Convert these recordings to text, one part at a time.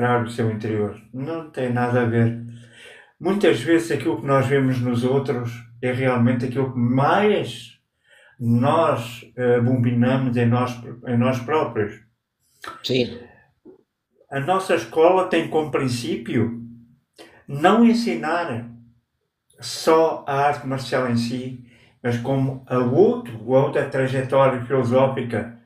desequilibrar o seu interior. Não tem nada a ver. Muitas vezes aquilo que nós vemos nos outros é realmente aquilo que mais nós abominamos em nós próprios. Sim, A nossa escola tem como princípio não ensinar só a arte marcial em si, mas como outra trajetória filosófica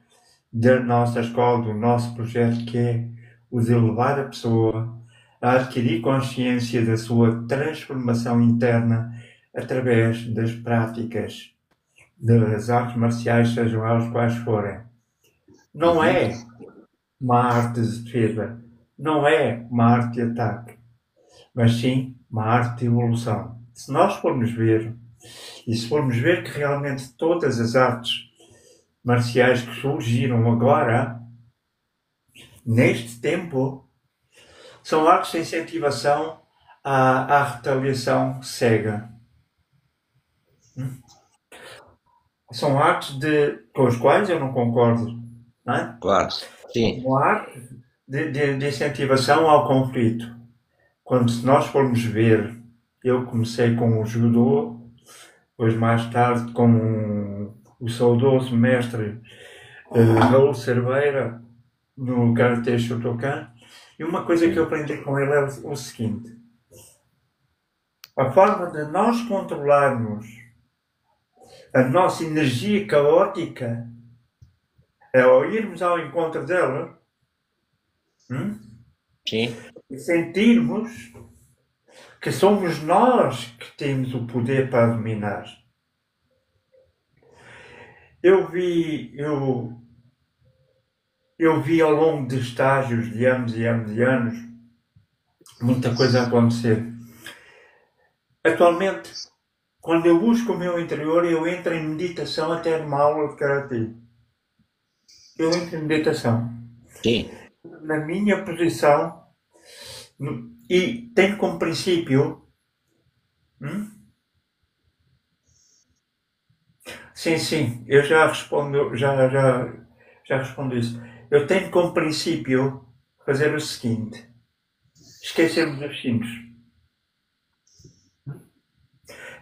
da nossa escola, do nosso projeto, que é o de levar a pessoa a adquirir consciência da sua transformação interna através das práticas das artes marciais, sejam elas quais forem. Não uhum, é uma arte de defesa, não é uma arte de ataque, mas sim uma arte de evolução. Se nós formos ver, e se formos ver que realmente todas as artes marciais que surgiram agora, neste tempo, são artes de incentivação à retaliação cega. São artes com as quais eu não concordo. Não é? claro, sim, São artes de incentivação ao conflito. Quando se nós formos ver, eu comecei com o judô, depois mais tarde com o saudoso mestre Raul Cerveira no Karatê Shotokan, e uma coisa que eu aprendi com ele é o seguinte: a forma de nós controlarmos a nossa energia caótica é ao irmos ao encontro dela, hum, sim, e sentirmos que somos nós que temos o poder para dominar. Eu vi, eu, eu vi ao longo de estágios de anos e anos e anos muita coisa a acontecer. Atualmente, quando eu busco o meu interior, eu entro em meditação até numa aula de karatê. Eu entro em meditação. sim, Na minha posição, e tenho como princípio. Hum? Sim, sim, eu já respondo isso. Eu tenho como princípio fazer o seguinte: esquecermos os cintos.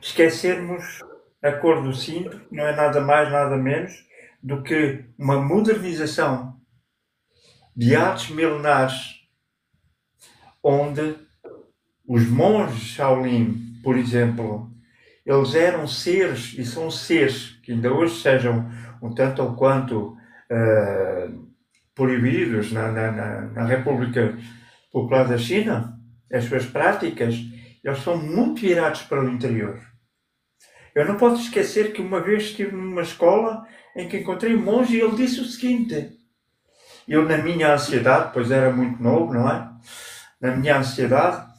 Esquecermos a cor do cinto, que não é nada mais, nada menos do que uma modernização de artes milenares, onde os monges Shaolin, por exemplo, eles eram seres e são seres que ainda hoje sejam um tanto ou quanto proibidos na República Popular da China, as suas práticas, eles são muito virados para o interior. Eu não posso esquecer que uma vez estive numa escola em que encontrei um monge e ele disse o seguinte: eu, na minha ansiedade, pois era muito novo, não é? Na minha ansiedade,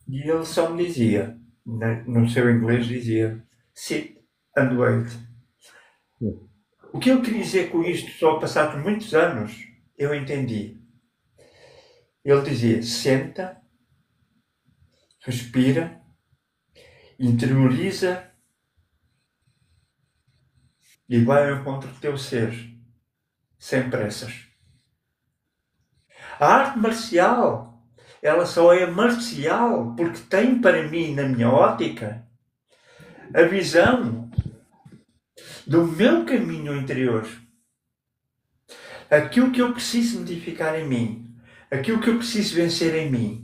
e ele só me dizia, no seu inglês, dizia: sit and wait. O que ele queria dizer com isto, só passados muitos anos, eu entendi. Ele dizia: senta, respira, interioriza e vai ao encontro do teu ser, sem pressas. A arte marcial, ela só é marcial porque tem para mim, na minha ótica, a visão do meu caminho interior. Aquilo que eu preciso modificar em mim, aquilo que eu preciso vencer em mim.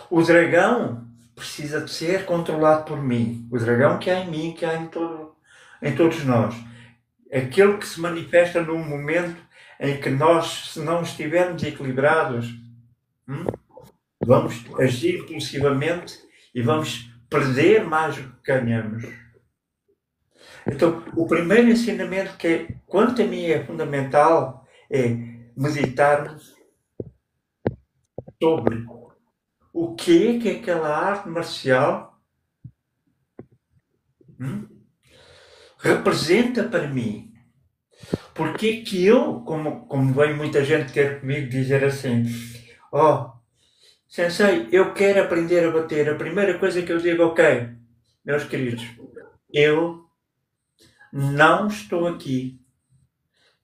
O dragão precisa de ser controlado por mim. O dragão que há em mim, que há em todos nós. Aquele que se manifesta num momento em que nós, se não estivermos equilibrados, vamos agir impulsivamente e vamos perder mais do que ganhamos. Então, o primeiro ensinamento que, quanto a mim, é fundamental é meditarmos sobre o que é aquela arte marcial representa para mim. Porque que eu, como vem muita gente ter comigo dizer assim: oh, Sensei, eu quero aprender a bater. A primeira coisa que eu digo: ok, meus queridos, eu não estou aqui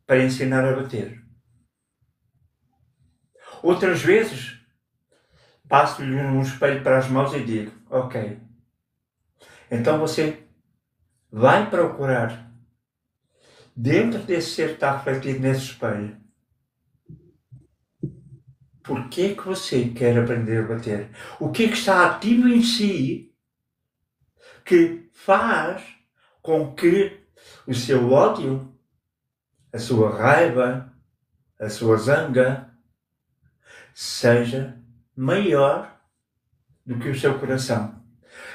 para ensinar a bater. Outras vezes, passo-lhe um espelho para as mãos e digo, ok, então você vai procurar, dentro desse ser que está refletido nesse espelho, por que você quer aprender a bater? O que está ativo em si que faz com que o seu ódio, a sua raiva, a sua zanga seja maior do que o seu coração.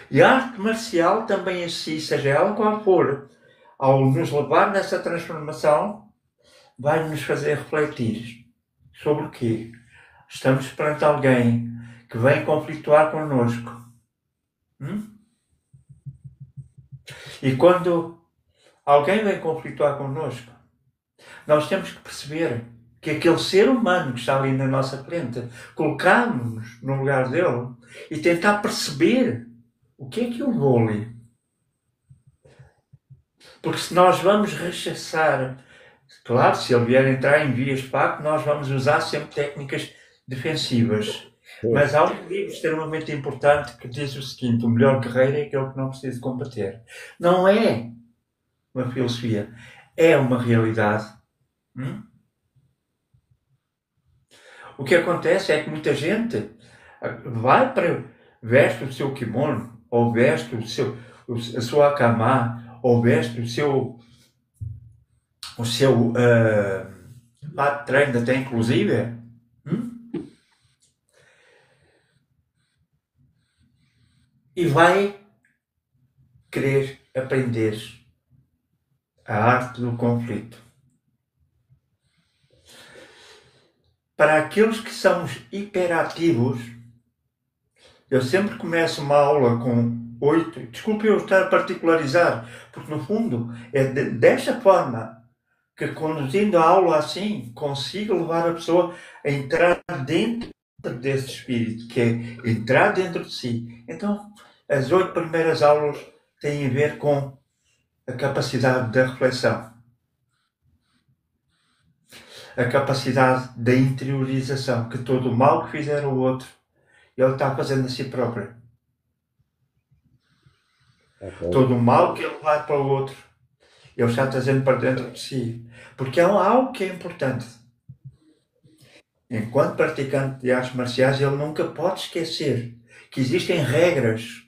E a arte marcial também em si, seja ela qual for, ao nos levar nessa transformação, vai nos fazer refletir sobre o quê? Estamos perante alguém que vem conflituar connosco. E quando alguém vem conflituar connosco, nós temos que perceber que aquele ser humano que está ali na nossa frente, colocamos-nos no lugar dele e tentar perceber o que é que eu vou ali. Porque se nós vamos rechaçar, claro, se ele vier entrar em vias de facto, nós vamos usar sempre técnicas defensivas. Mas há um livro extremamente importante que diz o seguinte: o melhor guerreiro é aquele que não precisa combater. Não é uma filosofia, é uma realidade. O que acontece é que muita gente vai para, veste o seu kimono, ou veste a sua akama, ou veste o seu lá de treino até inclusive, e vai querer aprender a arte do conflito. Para aqueles que são hiperativos, eu sempre começo uma aula com 8, desculpe eu estar a particularizar, porque no fundo é desta forma que, conduzindo a aula assim, consigo levar a pessoa a entrar dentro desse espírito, que é entrar dentro de si. Então, as 8 primeiras aulas têm a ver com a capacidade da reflexão, a capacidade da interiorização, que todo o mal que fizer ao outro, ele está fazendo a si próprio. Okay. Todo o mal que ele vai para o outro, ele está trazendo para dentro de si. Porque há algo que é importante. Enquanto praticante de artes marciais, ele nunca pode esquecer que existem regras.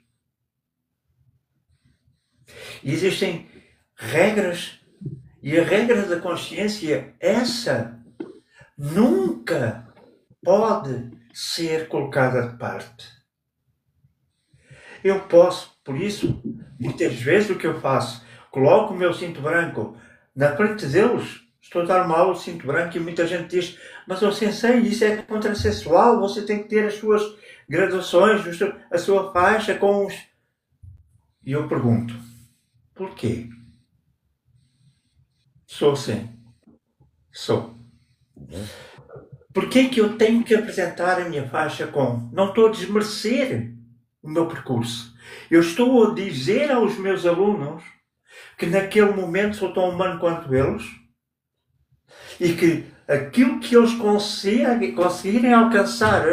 Existem regras, e a regra da consciência, essa nunca pode ser colocada de parte. Eu posso, por isso, muitas vezes o que eu faço, coloco o meu cinto branco na frente deles, estou a dar uma aula de cinto branco e muita gente diz, mas o sensei, isso é contrassensual, você tem que ter as suas graduações, a sua faixa com os... E eu pergunto, porquê? Sou sim. Sou. Porquê que eu tenho que apresentar a minha faixa com? Não estou a desmerecer o meu percurso. Eu estou a dizer aos meus alunos que naquele momento sou tão humano quanto eles e que aquilo que eles conseguirem alcançar,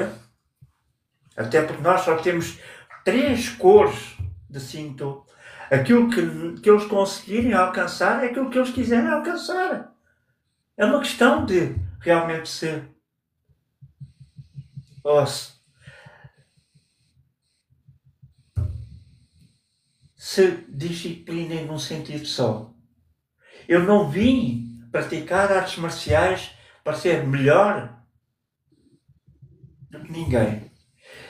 até porque nós só temos 3 cores de cinto, aquilo que eles conseguirem alcançar é aquilo que eles quiserem alcançar. É uma questão de realmente se disciplinem num sentido só. Eu não vim praticar artes marciais para ser melhor do que ninguém,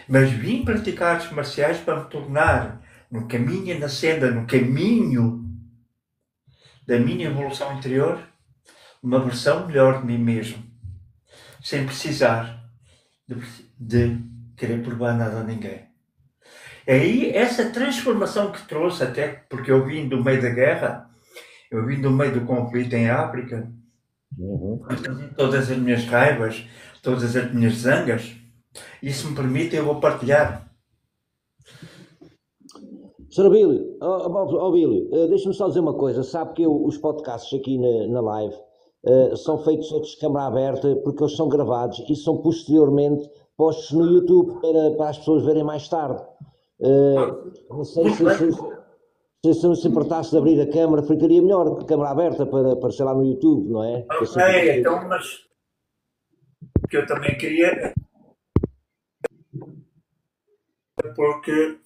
mas vim praticar artes marciais para me tornar no caminho e na senda, no caminho da minha evolução interior, uma versão melhor de mim mesmo, sem precisar de querer provar nada a ninguém. É aí essa transformação que trouxe, até porque eu vim do meio da guerra, eu vim do meio do conflito em África, todas as minhas raivas, todas as minhas zangas, isso me permite, eu vou partilhar. Sr. Abílio, deixa-me só dizer uma coisa. Sabe que os podcasts aqui na live são feitos outros de câmara aberta porque eles são gravados e são posteriormente postos no YouTube para as pessoas verem mais tarde. Não sei se se importasse de abrir a câmara, ficaria melhor, a câmara aberta para aparecer lá no YouTube, não é? Ok, então, mas que eu também queria, porque,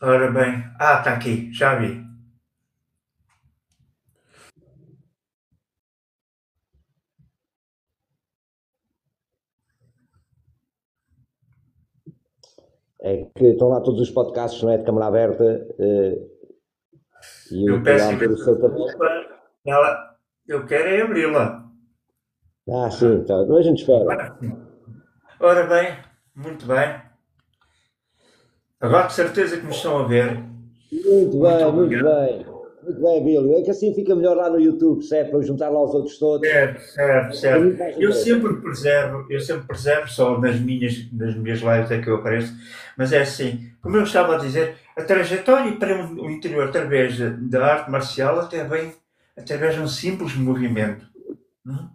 ora bem, está aqui, já vi. É que estão lá todos os podcasts, não é? De câmara aberta. E Eu peço ter o seu também. desculpa, eu quero é abri-la. Sim, então, mas a gente espera. Ora bem, muito bem. Agora de certeza que me estão a ver. Muito bem, muito obrigado. bem. Muito bem, Bílio. É que assim fica melhor lá no YouTube, certo? Para eu juntar lá os outros todos. Certo. Eu sempre preservo só nas minhas lives é que eu apareço, mas é assim, como eu estava a dizer, a trajetória para o interior através da arte marcial até vem através de um simples movimento. Não?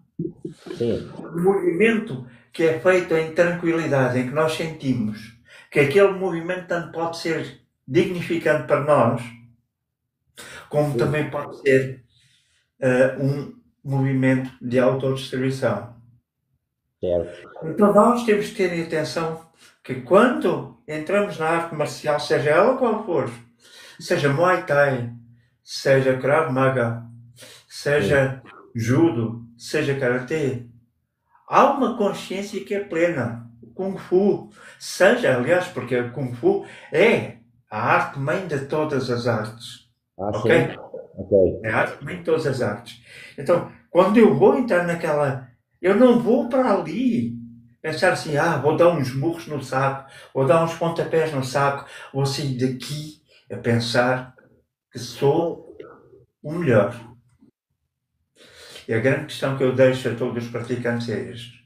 Sim. Um movimento que é feito em tranquilidade, em que nós sentimos que aquele movimento tanto pode ser dignificante para nós, como também pode ser um movimento de autodestruição. Certo. Então nós temos que ter atenção que quando entramos na arte marcial, seja ela qual for, seja Muay Thai, seja Krav Maga, seja Judo, seja Karatê, há uma consciência que é plena. O Kung Fu, aliás, porque o Kung Fu é a arte mãe de todas as artes. Ok? Sim. Ok. É a arte mãe de todas as artes. Então, quando eu vou entrar naquela... Eu não vou para ali pensar assim, vou dar uns murros no saco, vou dar uns pontapés no saco, vou sair daqui a pensar que sou o melhor. E a grande questão que eu deixo a todos os praticantes é este.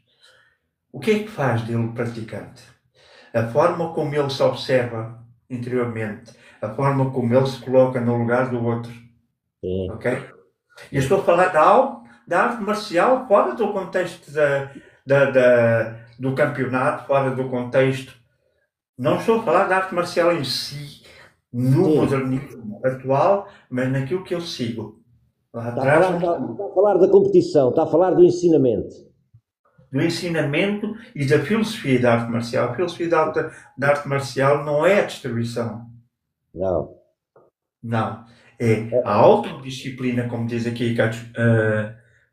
O que é que faz dele o praticante? A forma como ele se observa interiormente, a forma como ele se coloca no lugar do outro. Sim. Ok? E eu estou a falar da arte marcial fora do contexto do campeonato, fora do contexto. Não estou a falar da arte marcial em si, no modernismo atual, mas naquilo que eu sigo. Lá atrás, Está a falar da competição, está a falar do ensinamento. do ensinamento e da filosofia da arte marcial. A filosofia da arte marcial não é a distribuição. Não. Não. É a autodisciplina, como diz aqui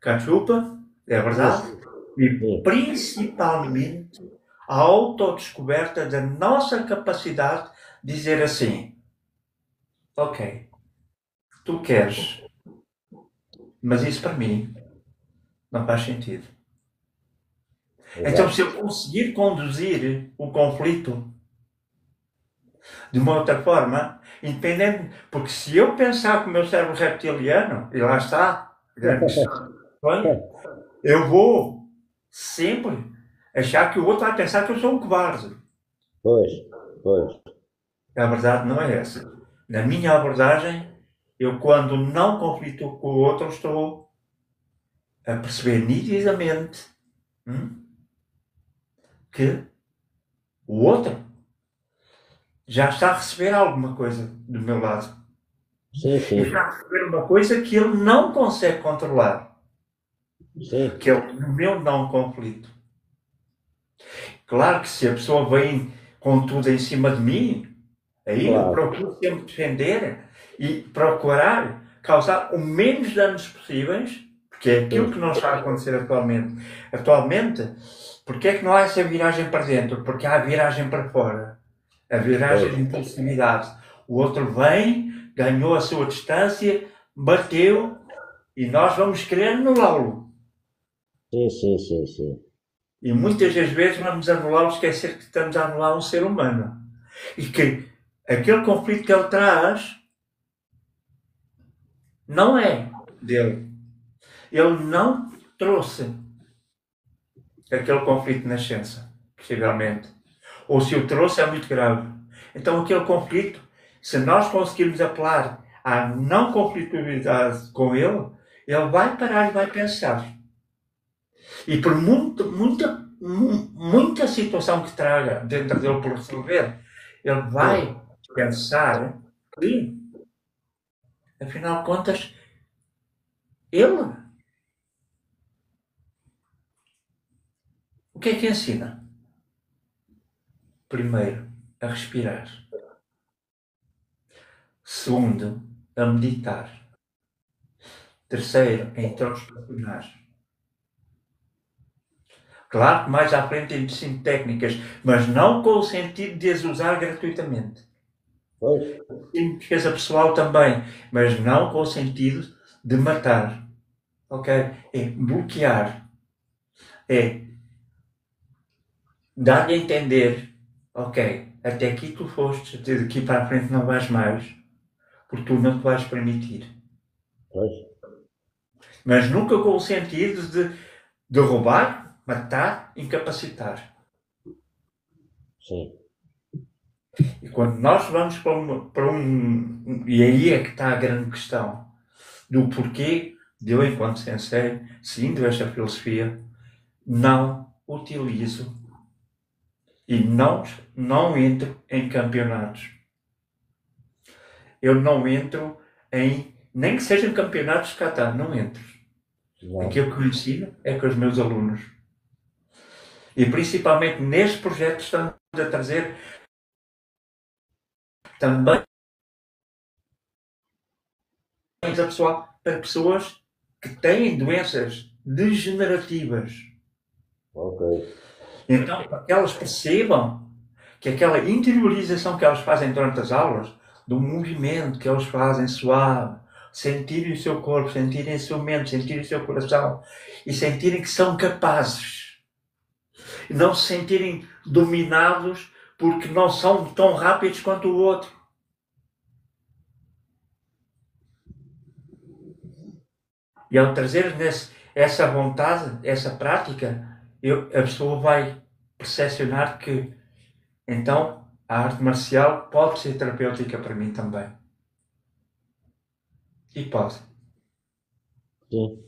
Cachupa, é verdade? E principalmente a autodescoberta da nossa capacidade de dizer assim: ok, tu queres, mas isso para mim não faz sentido. Então, se eu conseguir conduzir o conflito de uma outra forma, independente, porque se eu pensar com o meu cérebro reptiliano, e lá está, eu vou sempre achar que o outro vai pensar que eu sou um cobarde. Pois. A verdade não é essa. Na minha abordagem, eu quando não conflito com o outro, estou a perceber nitidamente que o outro já está a receber alguma coisa do meu lado. Sim. E está a receber uma coisa que ele não consegue controlar. Sim. Que é o meu não conflito. Claro que se a pessoa vem com tudo em cima de mim, aí eu procuro sempre defender e procurar causar o menos danos possíveis, porque é aquilo que não está a acontecer atualmente. Atualmente, porque é que não há essa viragem para dentro? Porque há a viragem para fora. A viragem de impulsividade. O outro vem, ganhou a sua distância, bateu, e nós vamos querer anulá-lo. Sim. E muitas das vezes vamos anulá-lo, esquecer que estamos a anular um ser humano. E que aquele conflito que ele traz não é dele. Ele não trouxe aquele conflito na nascença, possivelmente. Ou se o trouxe, é muito grave. Então aquele conflito, se nós conseguirmos apelar à não conflitualidade com ele vai parar e vai pensar. E por muita muita situação que traga dentro dele por resolver, ele vai pensar que, afinal de contas, ele, o que é que ensina? Primeiro, a respirar. Segundo, a meditar. Terceiro, a introspeccionar. Claro que mais à frente ensino técnicas, mas não com o sentido de as usar gratuitamente. Pois. Sim, defesa pessoal também, mas não com o sentido de matar. Ok? É bloquear. É dar-lhe a entender, ok, até aqui tu foste, até daqui para a frente não vais mais, porque tu não te vais permitir. Pois. Mas nunca com o sentido de roubar, matar, incapacitar. Sim. E quando nós vamos para um. E aí é que está a grande questão do porquê de eu, enquanto sensei, seguindo esta filosofia, não utilizo e não entro em campeonatos. Eu não entro em. Nem que sejam campeonatos de kata, não entro. Não. Aquilo que eu ensino é com os meus alunos. E principalmente neste projeto estamos a trazer também a pessoal para pessoas que têm doenças degenerativas. Ok. Então, para que elas percebam que aquela interiorização que elas fazem durante as aulas, do movimento que elas fazem suave, sentirem o seu corpo, sentirem a sua mente, sentirem o seu coração e sentirem que são capazes. E não se sentirem dominados porque não são tão rápidos quanto o outro. E ao trazer essa vontade, essa prática, a pessoa vai percepcionar que, então, a arte marcial pode ser terapêutica para mim também. E pode. Sim.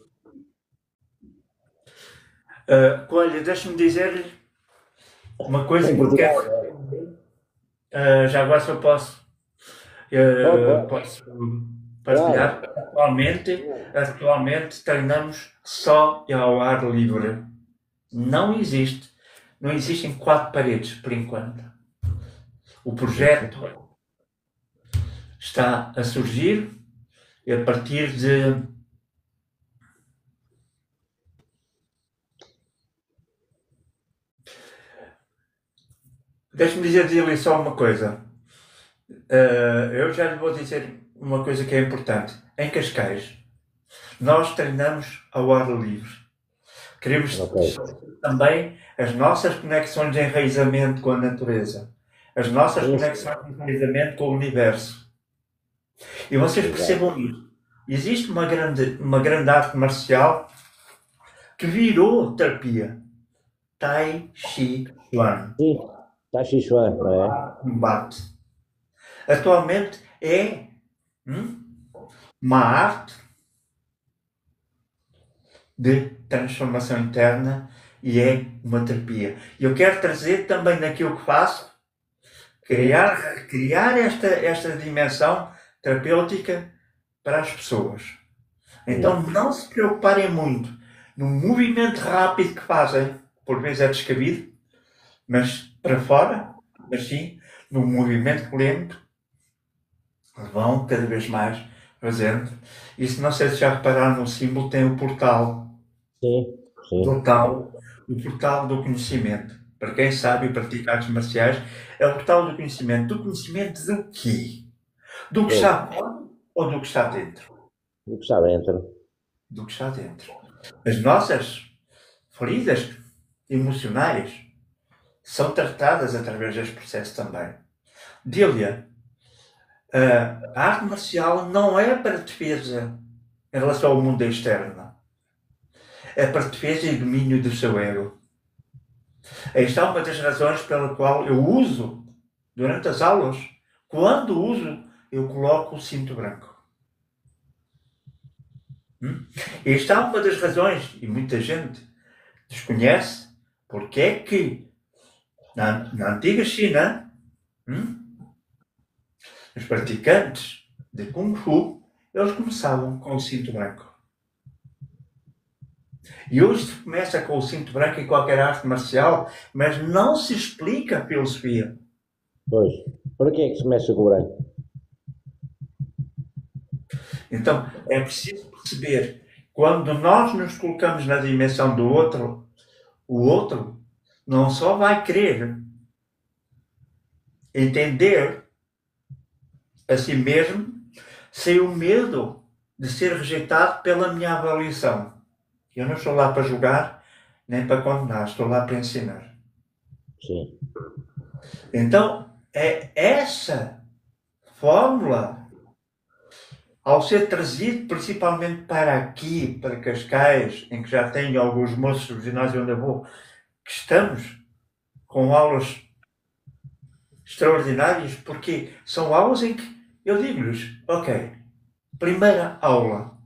Coelho, deixa-me dizer uma coisa Em que eu quero. Já agora se eu posso partilhar. Atualmente treinamos só ao ar livre. Não existem 4 paredes por enquanto. O projeto está a surgir e a partir de deixe-me dizer-lhe só uma coisa. Eu já lhe vou dizer uma coisa que é importante. Em Cascais, nós treinamos ao ar livre. Queremos também as nossas conexões de enraizamento com a natureza. As nossas conexões de enraizamento com o universo. E vocês percebam isso. Existe uma grande arte marcial que virou terapia. Tai Chi Chuan. Sim. Tai Chi Chuan, não é? Combate. Atualmente é uma arte de transformação interna e é uma terapia. E eu quero trazer também naquilo que faço, criar esta dimensão terapêutica para as pessoas. Então não se preocuparem muito no movimento rápido que fazem, por vezes é descabido, mas para fora, mas sim no movimento lento, vão cada vez mais fazendo. E se não sei se já repararam no símbolo, tem o portal. Sim. Sim. O portal do conhecimento. Para quem sabe e pratica artes marciais, é o portal do conhecimento. Do conhecimento do quê? Do que está fora ou do que está dentro? Do que está dentro. Do que está dentro. As nossas feridas emocionais são tratadas através deste processo também. Dília, a arte marcial não é para defesa em relação ao mundo externo. É para defesa e domínio do seu ego. Esta é uma das razões pela qual eu uso, durante as aulas, quando uso, eu coloco o cinto branco. Esta é uma das razões, e muita gente desconhece, Porque é que na antiga China, os praticantes de Kung Fu, eles começavam com o cinto branco. E hoje se começa com o cinto branco em qualquer arte marcial, mas não se explica a filosofia. Pois. Para que é que se começa com o branco? Então, é preciso perceber, quando nós nos colocamos na dimensão do outro, o outro não só vai querer entender a si mesmo, sem o medo de ser rejeitado pela minha avaliação. Eu não estou lá para julgar, nem para condenar, estou lá para ensinar. Sim. Então, é essa fórmula, ao ser trazido principalmente para aqui, para Cascais, em que já tenho alguns moços do ginásio onde eu vou, que estamos com aulas extraordinárias, porque são aulas em que eu digo-lhes, ok, primeira aula,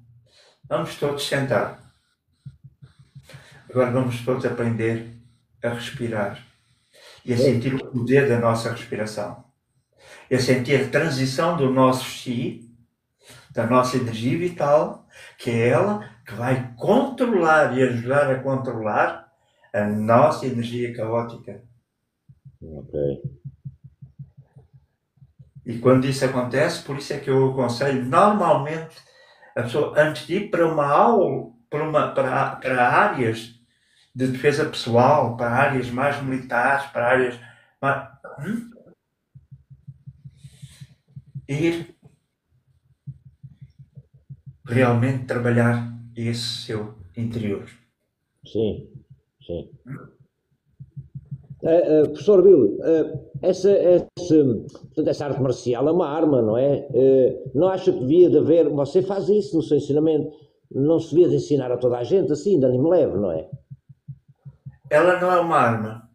vamos todos sentar. Agora vamos todos aprender a respirar e a sentir o poder da nossa respiração. E a sentir a transição do nosso chi, da nossa energia vital, que é ela que vai controlar e ajudar a controlar a nossa energia caótica. Ok. E quando isso acontece, por isso é que eu aconselho, normalmente, a pessoa, antes de ir para uma aula, para áreas de defesa pessoal, para áreas mais militares, para áreas mais, ir realmente trabalhar esse seu interior. Sim, sim. Professor Bill, portanto, essa arte marcial é uma arma, não é? Não acha que devia de haver, você faz isso no seu ensinamento, não se devia de ensinar a toda a gente assim, de ânimo leve, não é? Ela não é uma arma,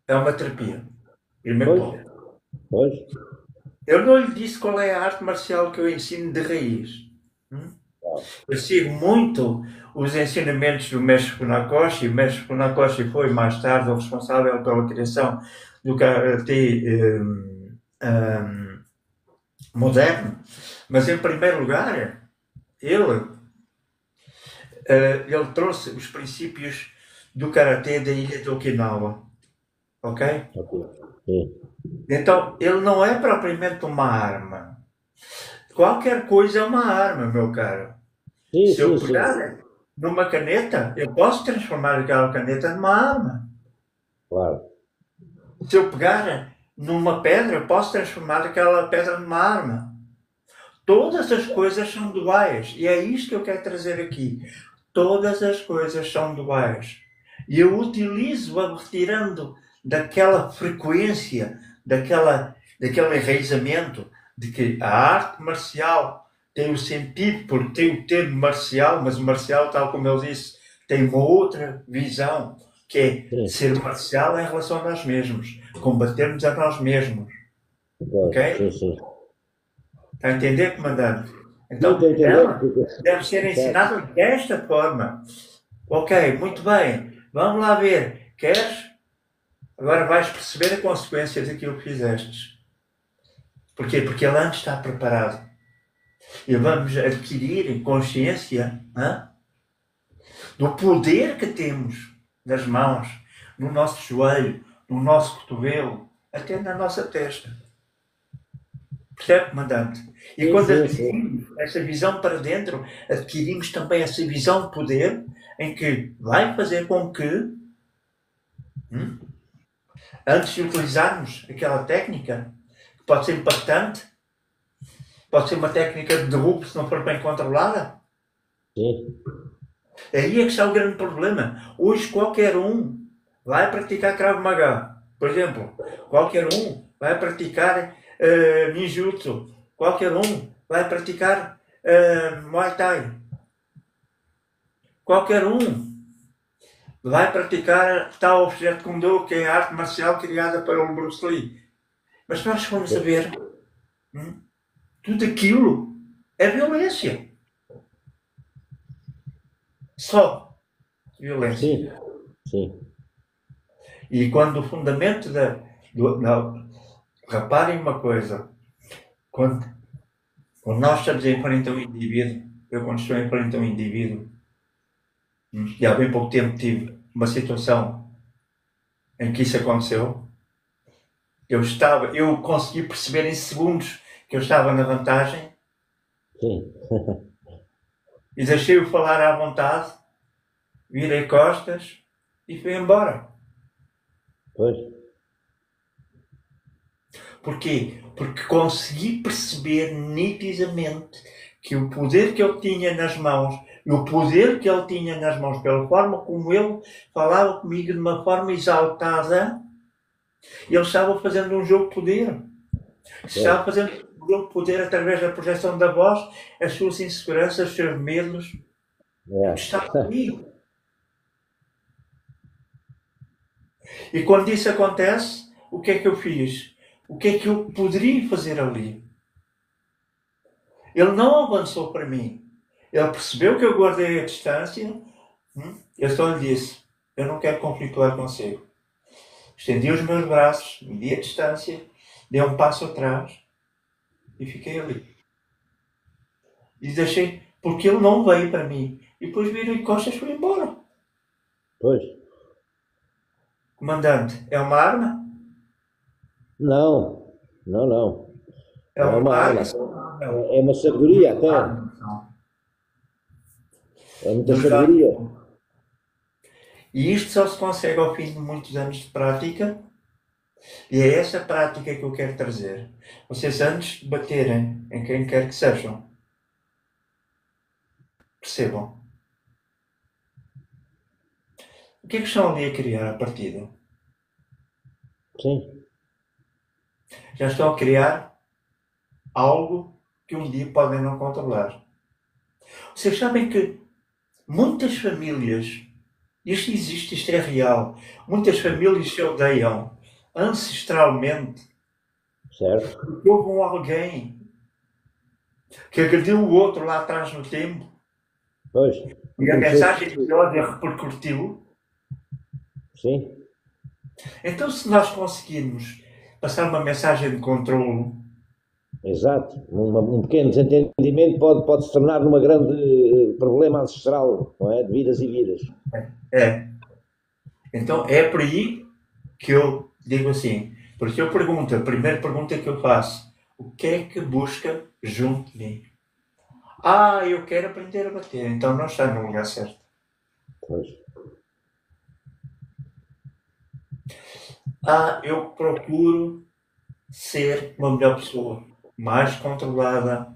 é uma terapia. Primeiro ponto. Pois. Eu não lhe disse qual é a arte marcial que eu ensino de raiz. Eu sigo muito os ensinamentos do mestre Funakoshi. O mestre Funakoshi foi mais tarde o responsável pela criação do karatê moderno, mas em primeiro lugar ele trouxe os princípios do karatê da ilha de Okinawa, ok? Sim. Então ele não é propriamente uma arma. Qualquer coisa é uma arma, meu caro. Sim, Se eu pegar numa caneta, eu posso transformar aquela caneta numa arma. Claro. Se eu pegar numa pedra, eu posso transformar aquela pedra numa arma. Todas as coisas são duais. E é isto que eu quero trazer aqui. Todas as coisas são duais. E eu utilizo-a retirando daquela frequência, daquele enraizamento de que a arte marcial tem o sentido, porque tem o termo marcial, mas o marcial, tal como eu disse, tem uma outra visão, que é ser marcial em relação a nós mesmos, combatermos a nós mesmos. Ok? Sim, sim. Está a entender, comandante? Então, ela deve ser ensinada desta forma. Ok, muito bem, vamos lá ver. Queres? Agora vais perceber a consequência daquilo que fizeste. Porquê? Porque ele antes está preparado. E vamos adquirir consciência do poder que temos nas mãos, no nosso joelho, no nosso cotovelo, até na nossa testa. Percebe, comandante? E quando adquirimos essa visão para dentro, adquirimos também essa visão de poder em que vai fazer com que, antes de utilizarmos aquela técnica, que pode ser impactante, pode ser uma técnica de derrubo se não for bem controlada. Sim. Aí é que está o grande problema. Hoje qualquer um vai praticar Krav Maga. Por exemplo, qualquer um vai praticar ninjutsu. Qualquer um vai praticar Muay Thai. Qualquer um vai praticar tal objeto Kung Do, que é a arte marcial criada pelo Bruce Lee. Mas nós vamos saber, tudo aquilo é violência. Só violência. Sim. E quando o fundamento não, reparem uma coisa, quando nós estamos em frente a um indivíduo, eu quando estou em frente a um indivíduo, e há bem pouco tempo tive uma situação em que isso aconteceu, eu consegui perceber em segundos que eu estava na vantagem. Sim. E deixei-o falar à vontade, virei costas e fui embora. Pois. Porquê? Porque consegui perceber nitidamente que o poder que ele tinha nas mãos, e o poder que ele tinha nas mãos, pela forma como ele falava comigo de uma forma exaltada, ele estava fazendo um jogo de poder. Estava fazendo um jogo de poder através da projeção da voz, as suas inseguranças, os seus medos. Estava comigo. E quando isso acontece, o que é que eu fiz? O que é que eu poderia fazer ali? Ele não avançou para mim. Ele percebeu que eu guardei a distância. Eu só lhe disse, eu não quero conflituar consigo. Estendi os meus braços, medi a distância, dei um passo atrás e fiquei ali. E deixei, porque ele não veio para mim. E depois virei de costas e fui embora. Pois. Comandante, é uma arma? Não, não, não. É Não é uma arma. É uma sabedoria até. É muita sabedoria. E isto só se consegue ao fim de muitos anos de prática. E é essa prática que eu quero trazer. Vocês, antes de baterem em quem quer que sejam, percebam. O que é que estão ali a criar a partida? Sim. Já estão a criar algo que um dia podem não controlar. Vocês sabem que muitas famílias, isto existe, isto é real, muitas famílias se odeiam ancestralmente. Certo. Porque houve alguém que agrediu o outro lá atrás no tempo. Pois. E a mensagem de ódio repercutiu. Sim. Então, se nós conseguirmos passar uma mensagem de controlo. Exato. Um pequeno desentendimento pode se tornar num grande problema ancestral, não é? De vidas e vidas. É. Então, é por aí que eu digo assim. Porque eu pergunto, a primeira pergunta que eu faço, o que é que busca junto de mim? Eu quero aprender a bater. Então não está no lugar certo. Pois. Eu procuro ser uma melhor pessoa. Mais controlada,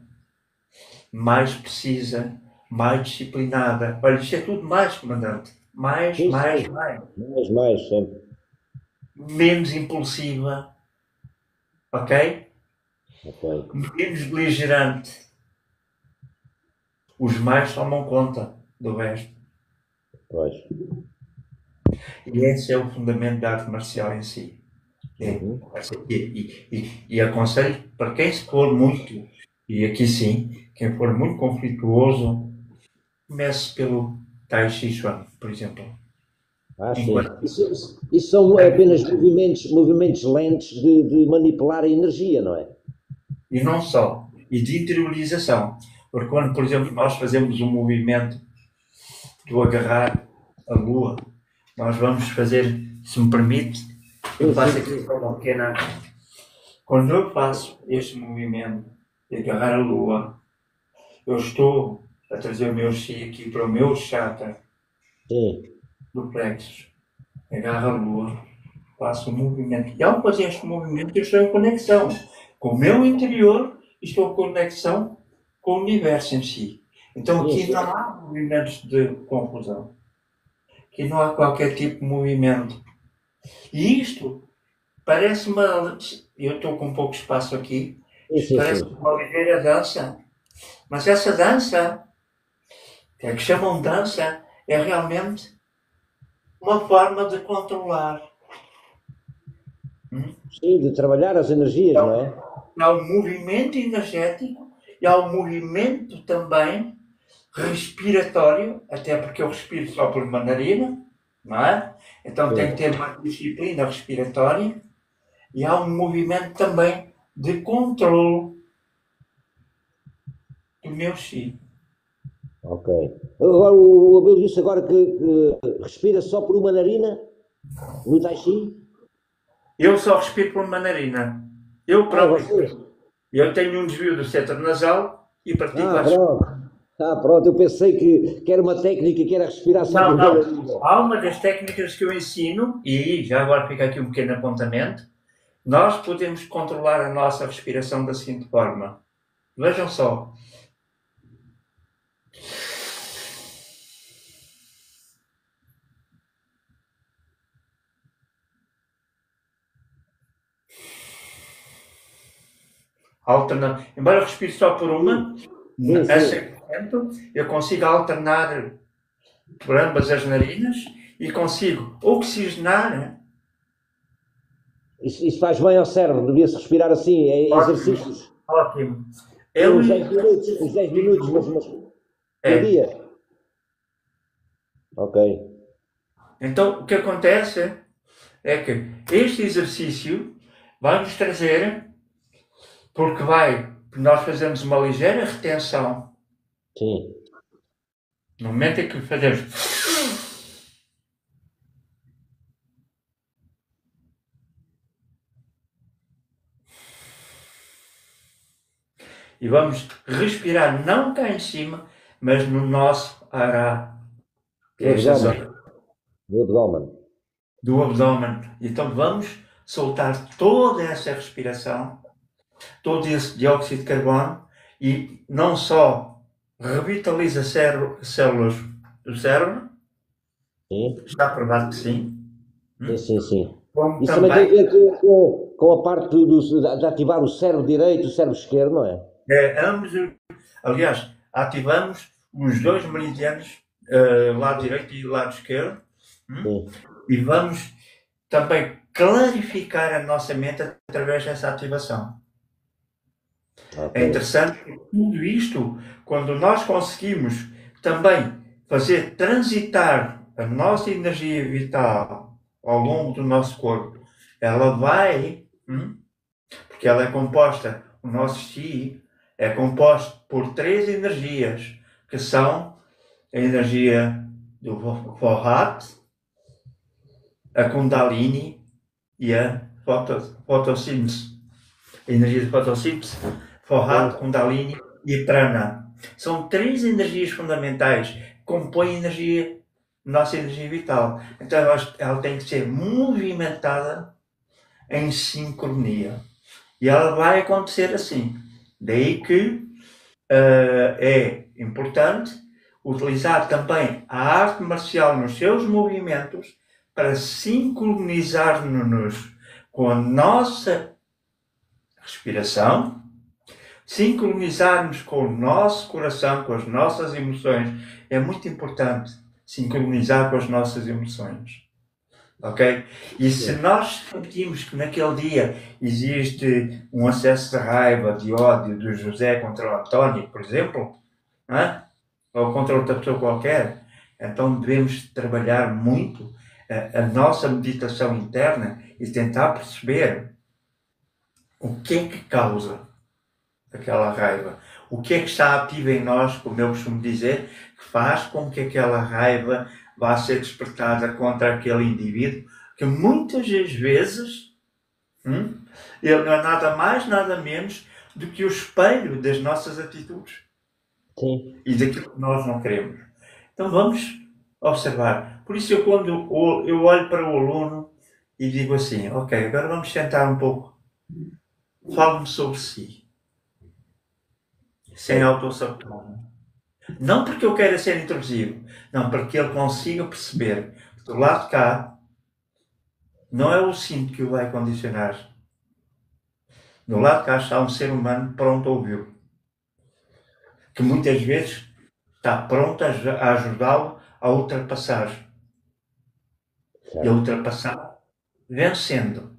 mais precisa, mais disciplinada. Olha, isto é tudo mais, comandante. Mais. Mais, sempre. Menos impulsiva. Ok? Ok. Menos beligerante. Os mais tomam conta do resto. Pois. E esse é o fundamento da arte marcial em si. E aconselho para quem se for muito, e aqui sim, quem for muito conflituoso, comece pelo Tai Chi Chuan, por exemplo. Sim. Isso são apenas movimentos lentos de manipular a energia, não é? E não só. E de interiorização. Porque quando, por exemplo, nós fazemos um movimento do agarrar a lua, nós vamos fazer, se me permite, eu faço aqui uma pequena... Quando eu faço este movimento de agarrar a lua, eu estou a trazer o meu chi aqui para o meu chakra. Sim. Do plexo. Agarro a lua, faço um movimento. E ao fazer este movimento, eu estou em conexão com o meu interior e estou em conexão com o universo em si. Então aqui não há movimentos de confusão. Aqui não há qualquer tipo de movimento. E isto parece uma... Eu estou com pouco espaço aqui. Parece uma ligeira dança. Mas essa dança, que é que chamam dança, é realmente uma forma de controlar. Sim, de trabalhar as energias, não é? Há um movimento energético e há um movimento também respiratório, até porque eu respiro só por uma narina, não é? Então tem que ter uma disciplina respiratória e há um movimento também de controle do meu chi. Ok. Agora, o Abel disse agora que respira só por uma narina no Tai Chi. Eu só respiro por uma narina. Eu Ah, próprio. você? Eu tenho um desvio do setor nasal e pratico Ah, a pronto. Ah, pronto. Eu pensei que era uma técnica que era respirar só por Não, uma não. narina. Há uma das técnicas que eu ensino, e já agora fica aqui um pequeno apontamento, nós podemos controlar a nossa respiração da seguinte forma. Vejam só. Embora eu respire só por uma, Sim, a sim. 100%, eu consigo alternar por ambas as narinas e consigo oxigenar. Isso faz bem ao cérebro. Devia-se respirar assim, em Ótimo, exercícios. ótimo. Sim, Eu, uns 10 minutos, mas por é. dia. Ok. Então, o que acontece é que este exercício vai nos trazer, nós fazemos uma ligeira retenção. Sim. No momento em que fazemos e vamos respirar não cá em cima, mas no nosso ará, que No é esta abdômen. zona No abdômen. do abdômen. Então vamos soltar toda essa respiração, todo esse dióxido de carbono e não só revitaliza células do cérebro, Sim. está provado que sim, Sim, sim, sim. como Isso também tem a também ver com a parte de ativar o cérebro direito e o cérebro esquerdo, não é? ambos, aliás, ativamos os dois meridianos, lado direito e lado esquerdo, Sim. e vamos também clarificar a nossa mente através dessa ativação. Ok. É interessante que tudo isto, quando nós conseguimos também fazer transitar a nossa energia vital ao longo do nosso corpo, ela vai, porque ela é composta, o nosso chi é composto por três energias, que são a energia do Vohat, a Kundalini e a fotossíntese. A energia de fotossíntese, Vohat, Sim. Kundalini e Prana. São três energias fundamentais que compõem a energia, nossa energia vital. Então ela tem que ser movimentada em sincronia. E ela vai acontecer assim. Daí que é importante utilizar também a arte marcial nos seus movimentos para sincronizar-nos com a nossa respiração, sincronizar-nos com o nosso coração, com as nossas emoções. É muito importante sincronizar com as nossas emoções. Ok? E se nós sentimos que naquele dia existe um acesso de raiva, de ódio do José contra o António, por exemplo, não é? Ou contra outra pessoa qualquer, então devemos trabalhar muito a nossa meditação interna e tentar perceber o que é que causa aquela raiva. O que é que está ativo em nós, como eu costumo dizer, que faz com que aquela raiva vá ser despertada contra aquele indivíduo, que muitas das vezes ele não é nada mais, nada menos do que o espelho das nossas atitudes. Sim. E daquilo que nós não queremos. Então vamos observar. Por isso quando eu olho para o aluno e digo assim, ok, agora vamos sentar um pouco. Fale-me sobre si. Sem autossabotagem. Não porque eu queira ser intrusivo, não, para que ele consiga perceber que do lado de cá não é o cinto que o vai condicionar. Do lado de cá está um ser humano pronto a ouvi-lo. Que muitas vezes está pronto a ajudá-lo a ultrapassar. E a ultrapassar vencendo.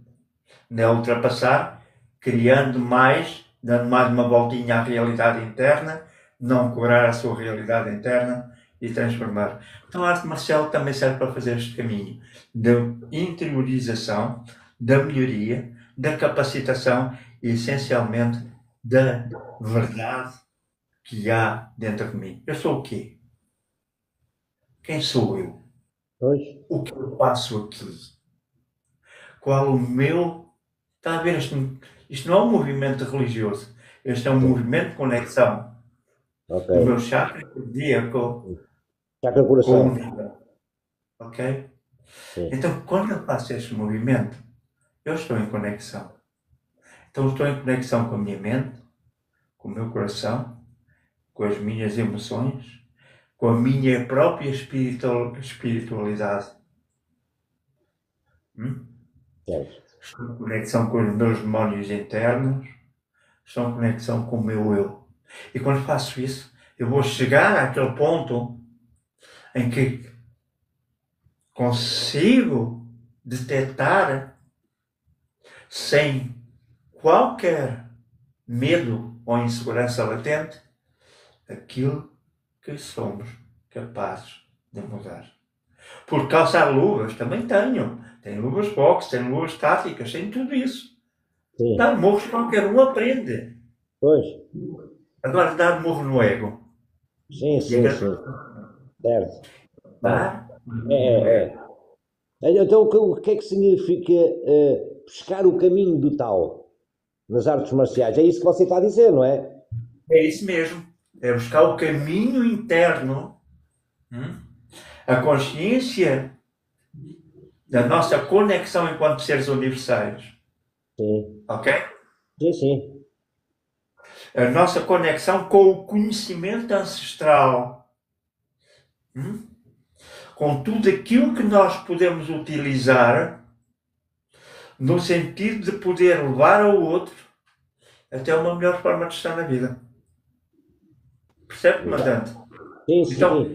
Não é ultrapassar criando mais, dando mais uma voltinha à realidade interna, não curar a sua realidade interna e transformar. Então a arte marcial também serve para fazer este caminho da interiorização, da melhoria, da capacitação e essencialmente da verdade que há dentro de mim. Eu sou o quê? Quem sou eu? Pois, O que eu faço aqui? Qual o meu... Está a ver, isto não é um movimento religioso. Este é um movimento de conexão ok. do meu chakra cardíaco Chakra com o coração. nível. Ok? Sim. Então, quando eu faço este movimento, eu estou em conexão. Então, estou em conexão com a minha mente, com o meu coração, com as minhas emoções, com a minha própria espiritualidade. Certo. Estou em conexão com os meus demónios internos, estou em conexão com o meu eu. E quando faço isso, eu vou chegar àquele ponto em que consigo detectar sem qualquer medo ou insegurança latente aquilo que somos capazes de mudar. Por calçar luvas, também tenho. Tenho luvas boxe, tenho luvas táticas, tenho tudo isso. Sim. Dar morros qualquer um aprende. Pois. Agora, dar morro no ego. Sim, sim, sim. Certo. Dar É. Então, o que é que significa pescar o caminho do tal nas artes marciais? É isso que você está a dizer, não é? É isso mesmo. É buscar o caminho interno, a consciência da nossa conexão enquanto seres universais. Sim. Ok? Sim, sim. A nossa conexão com o conhecimento ancestral. Com tudo aquilo que nós podemos utilizar no sentido de poder levar ao outro até uma melhor forma de estar na vida. Percebe, comandante? Sim, sim. Então,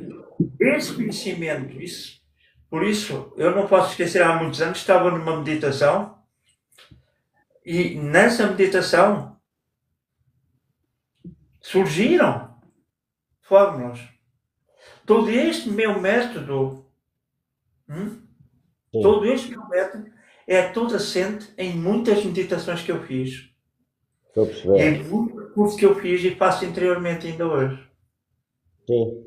esse conhecimento, por isso, eu não posso esquecer, há muitos anos estava numa meditação e nessa meditação surgiram fórmulas. Todo este meu método, todo este meu método é todo assente em muitas meditações que eu fiz. Estou a perceber. E em muitos cursos que eu fiz e faço interiormente ainda hoje. Sim.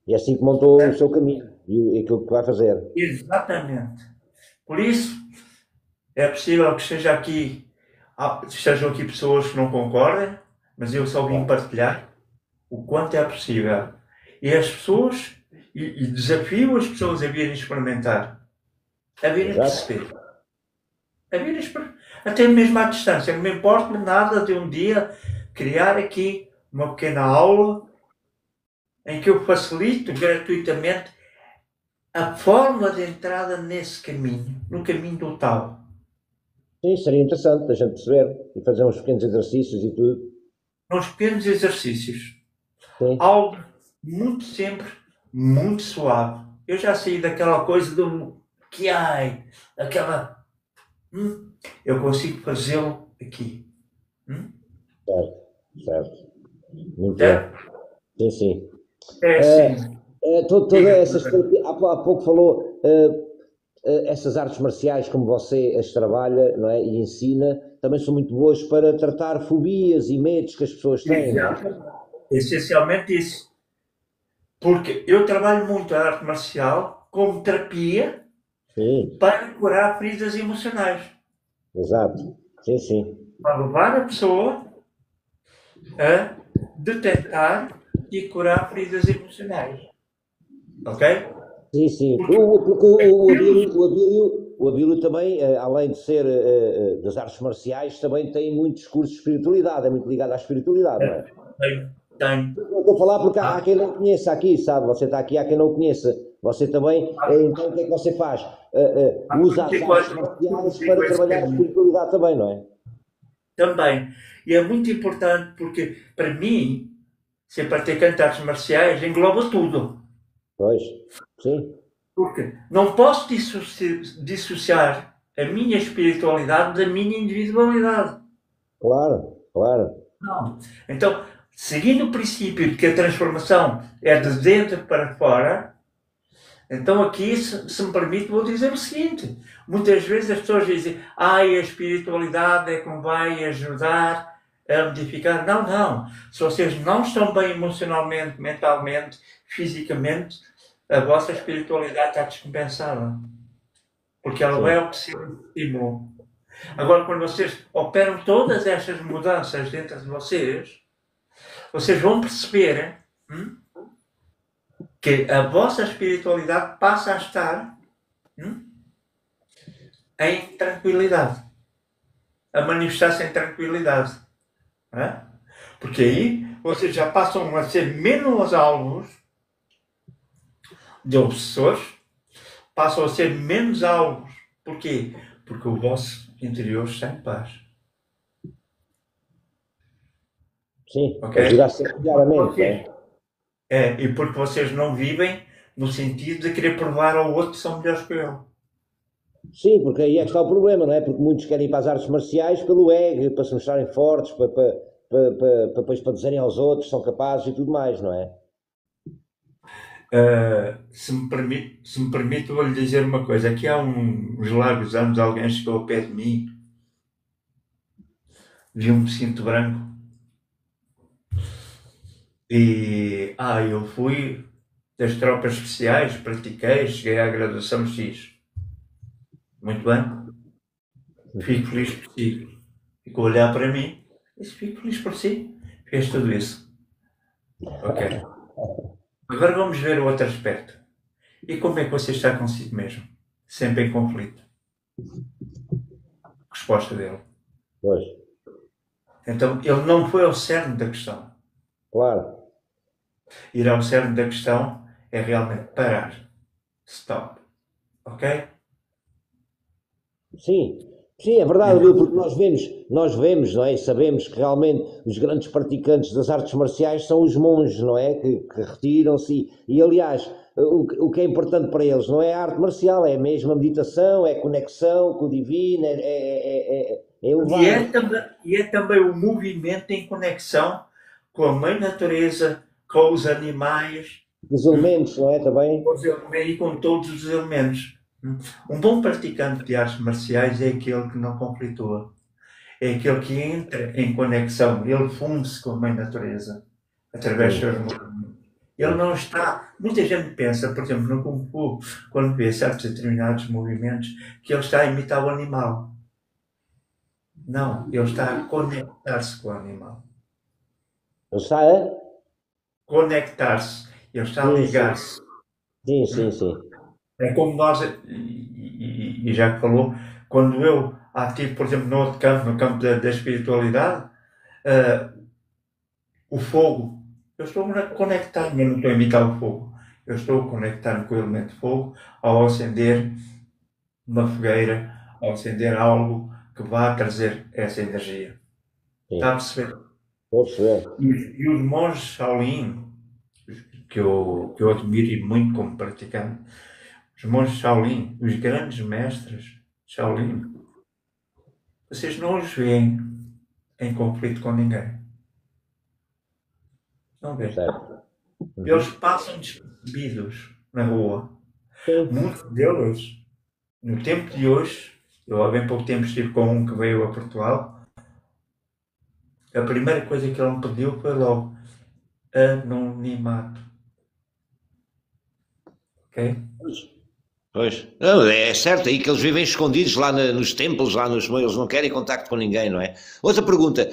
E é assim que montou o seu caminho e aquilo que vai fazer. Exatamente. Por isso, é possível que estejam aqui pessoas que não concordem, mas eu só vim partilhar o quanto é possível. E as pessoas, e desafio as pessoas a virem experimentar, a virem perceber, até mesmo à distância. Não me importa nada de um dia criar aqui uma pequena aula em que eu facilito gratuitamente a forma de entrada nesse caminho, no caminho do tal. Sim, seria interessante a gente perceber e fazer uns pequenos exercícios e tudo. Uns pequenos exercícios. Sim. Algo muito simples, muito suave. Eu já saí daquela coisa do que ai, aquela. Eu consigo fazê-lo aqui. Certo. Muito Certo? bem. Sim, sim. É assim. Toda essas há pouco falou essas artes marciais como você as trabalha, não é, e ensina, também são muito boas para tratar fobias e medos que as pessoas têm. Essencialmente isso. Porque eu trabalho muito a arte marcial como terapia para curar feridas emocionais. Exato. Sim, sim. Para levar a pessoa a detectar e curar feridas emocionais. Ok? Sim, sim. Porque o Abílio também, além de ser das artes marciais, também tem muitos cursos de espiritualidade, é muito ligado à espiritualidade, não é? Tem. Eu estou a falar porque há quem não conheça aqui, sabe? Você está aqui, há quem não conheça. Você também, então o que é que você faz? Usa as artes marciais para trabalhar a espiritualidade também, não é? Também. E é muito importante porque, para mim, ser praticante de artes marciais engloba tudo. Pois, sim. Porque não posso dissociar a minha espiritualidade da minha individualidade. Claro. Não. Então, seguindo o princípio de que a transformação é de dentro para fora, então aqui, se me permite, vou dizer o seguinte. Muitas vezes as pessoas dizem, a espiritualidade é que me vai ajudar a modificar. Não, não. Se vocês não estão bem emocionalmente, mentalmente, fisicamente, a vossa espiritualidade está descompensada. Porque ela vai obedecer o estímulo. Agora, quando vocês operam todas estas mudanças dentro de vocês vão perceber que a vossa espiritualidade passa a estar em tranquilidade. A manifestar-se em tranquilidade. Não é? Porque aí vocês já passam a ser menos alvos de obsessores, passam a ser menos alvos. Porquê? Porque o vosso interior está em paz. Sim, okay? Ajudar-se claramente. E porque vocês não vivem no sentido de querer provar ao outro que são melhores que eu. Sim, porque aí é que está o problema, não é? Porque muitos querem ir para as artes marciais pelo ego, para se mostrarem fortes, para dizerem aos outros que são capazes e tudo mais, não é? Se me permite, vou-lhe dizer uma coisa. Aqui há uns largos anos alguém chegou ao pé de mim, viu um cinto branco e eu fui das tropas especiais, pratiquei, cheguei à graduação X. Muito bem. Fico feliz por si. Ficou a olhar para mim e disse, fico feliz por si. Fez tudo isso. Ok. Agora vamos ver o outro aspecto. E como é que você está consigo mesmo? Sempre em conflito. Resposta dele. Pois. Então, ele não foi ao cerne da questão. Claro. Ir ao cerne da questão é realmente parar. Stop. Ok? Sim, é verdade, porque nós vemos, não é? E sabemos que realmente os grandes praticantes das artes marciais são os monges, não é? Que retiram-se e aliás, o que é importante para eles não é a arte marcial, é mesmo a meditação, é a conexão com o divino, E é também o movimento em conexão com a mãe natureza, com os animais. Os elementos, não é? Também. E com todos os elementos. Um bom praticante de artes marciais é aquele que não conflitua. É aquele que entra em conexão. Ele funde-se com a mãe natureza através dos seus movimentos. Ele não está... Muita gente pensa, por exemplo, no Kung Fu, quando vê certos determinados movimentos, que ele está a imitar o animal. Não, ele está a conectar-se com o animal. Ele está a... Conectar-se. Ele está a ligar-se. Sim. É como nós, e já que falou, quando eu ativo, por exemplo, no outro campo, no campo da espiritualidade, o fogo, eu estou a conectar-me, eu não estou a imitar o fogo, eu estou a conectar-me com o elemento fogo ao acender uma fogueira, ao acender algo que vá trazer essa energia. Sim. Está a perceber? Estou a perceber. E os monges Shaolin, que eu admiro muito como praticante, os monges Shaolin, os grandes mestres Shaolin, vocês não os veem em conflito com ninguém. Não veem. Eles passam despercebidos na rua. Muitos deles, no tempo de hoje, eu há bem pouco tempo estive com um que veio a Portugal, a primeira coisa que ele me pediu foi logo anonimato. Ok? Pois, não, é certo, é aí que eles vivem escondidos lá nos templos, lá nos meios, não querem contacto com ninguém, não é? Outra pergunta,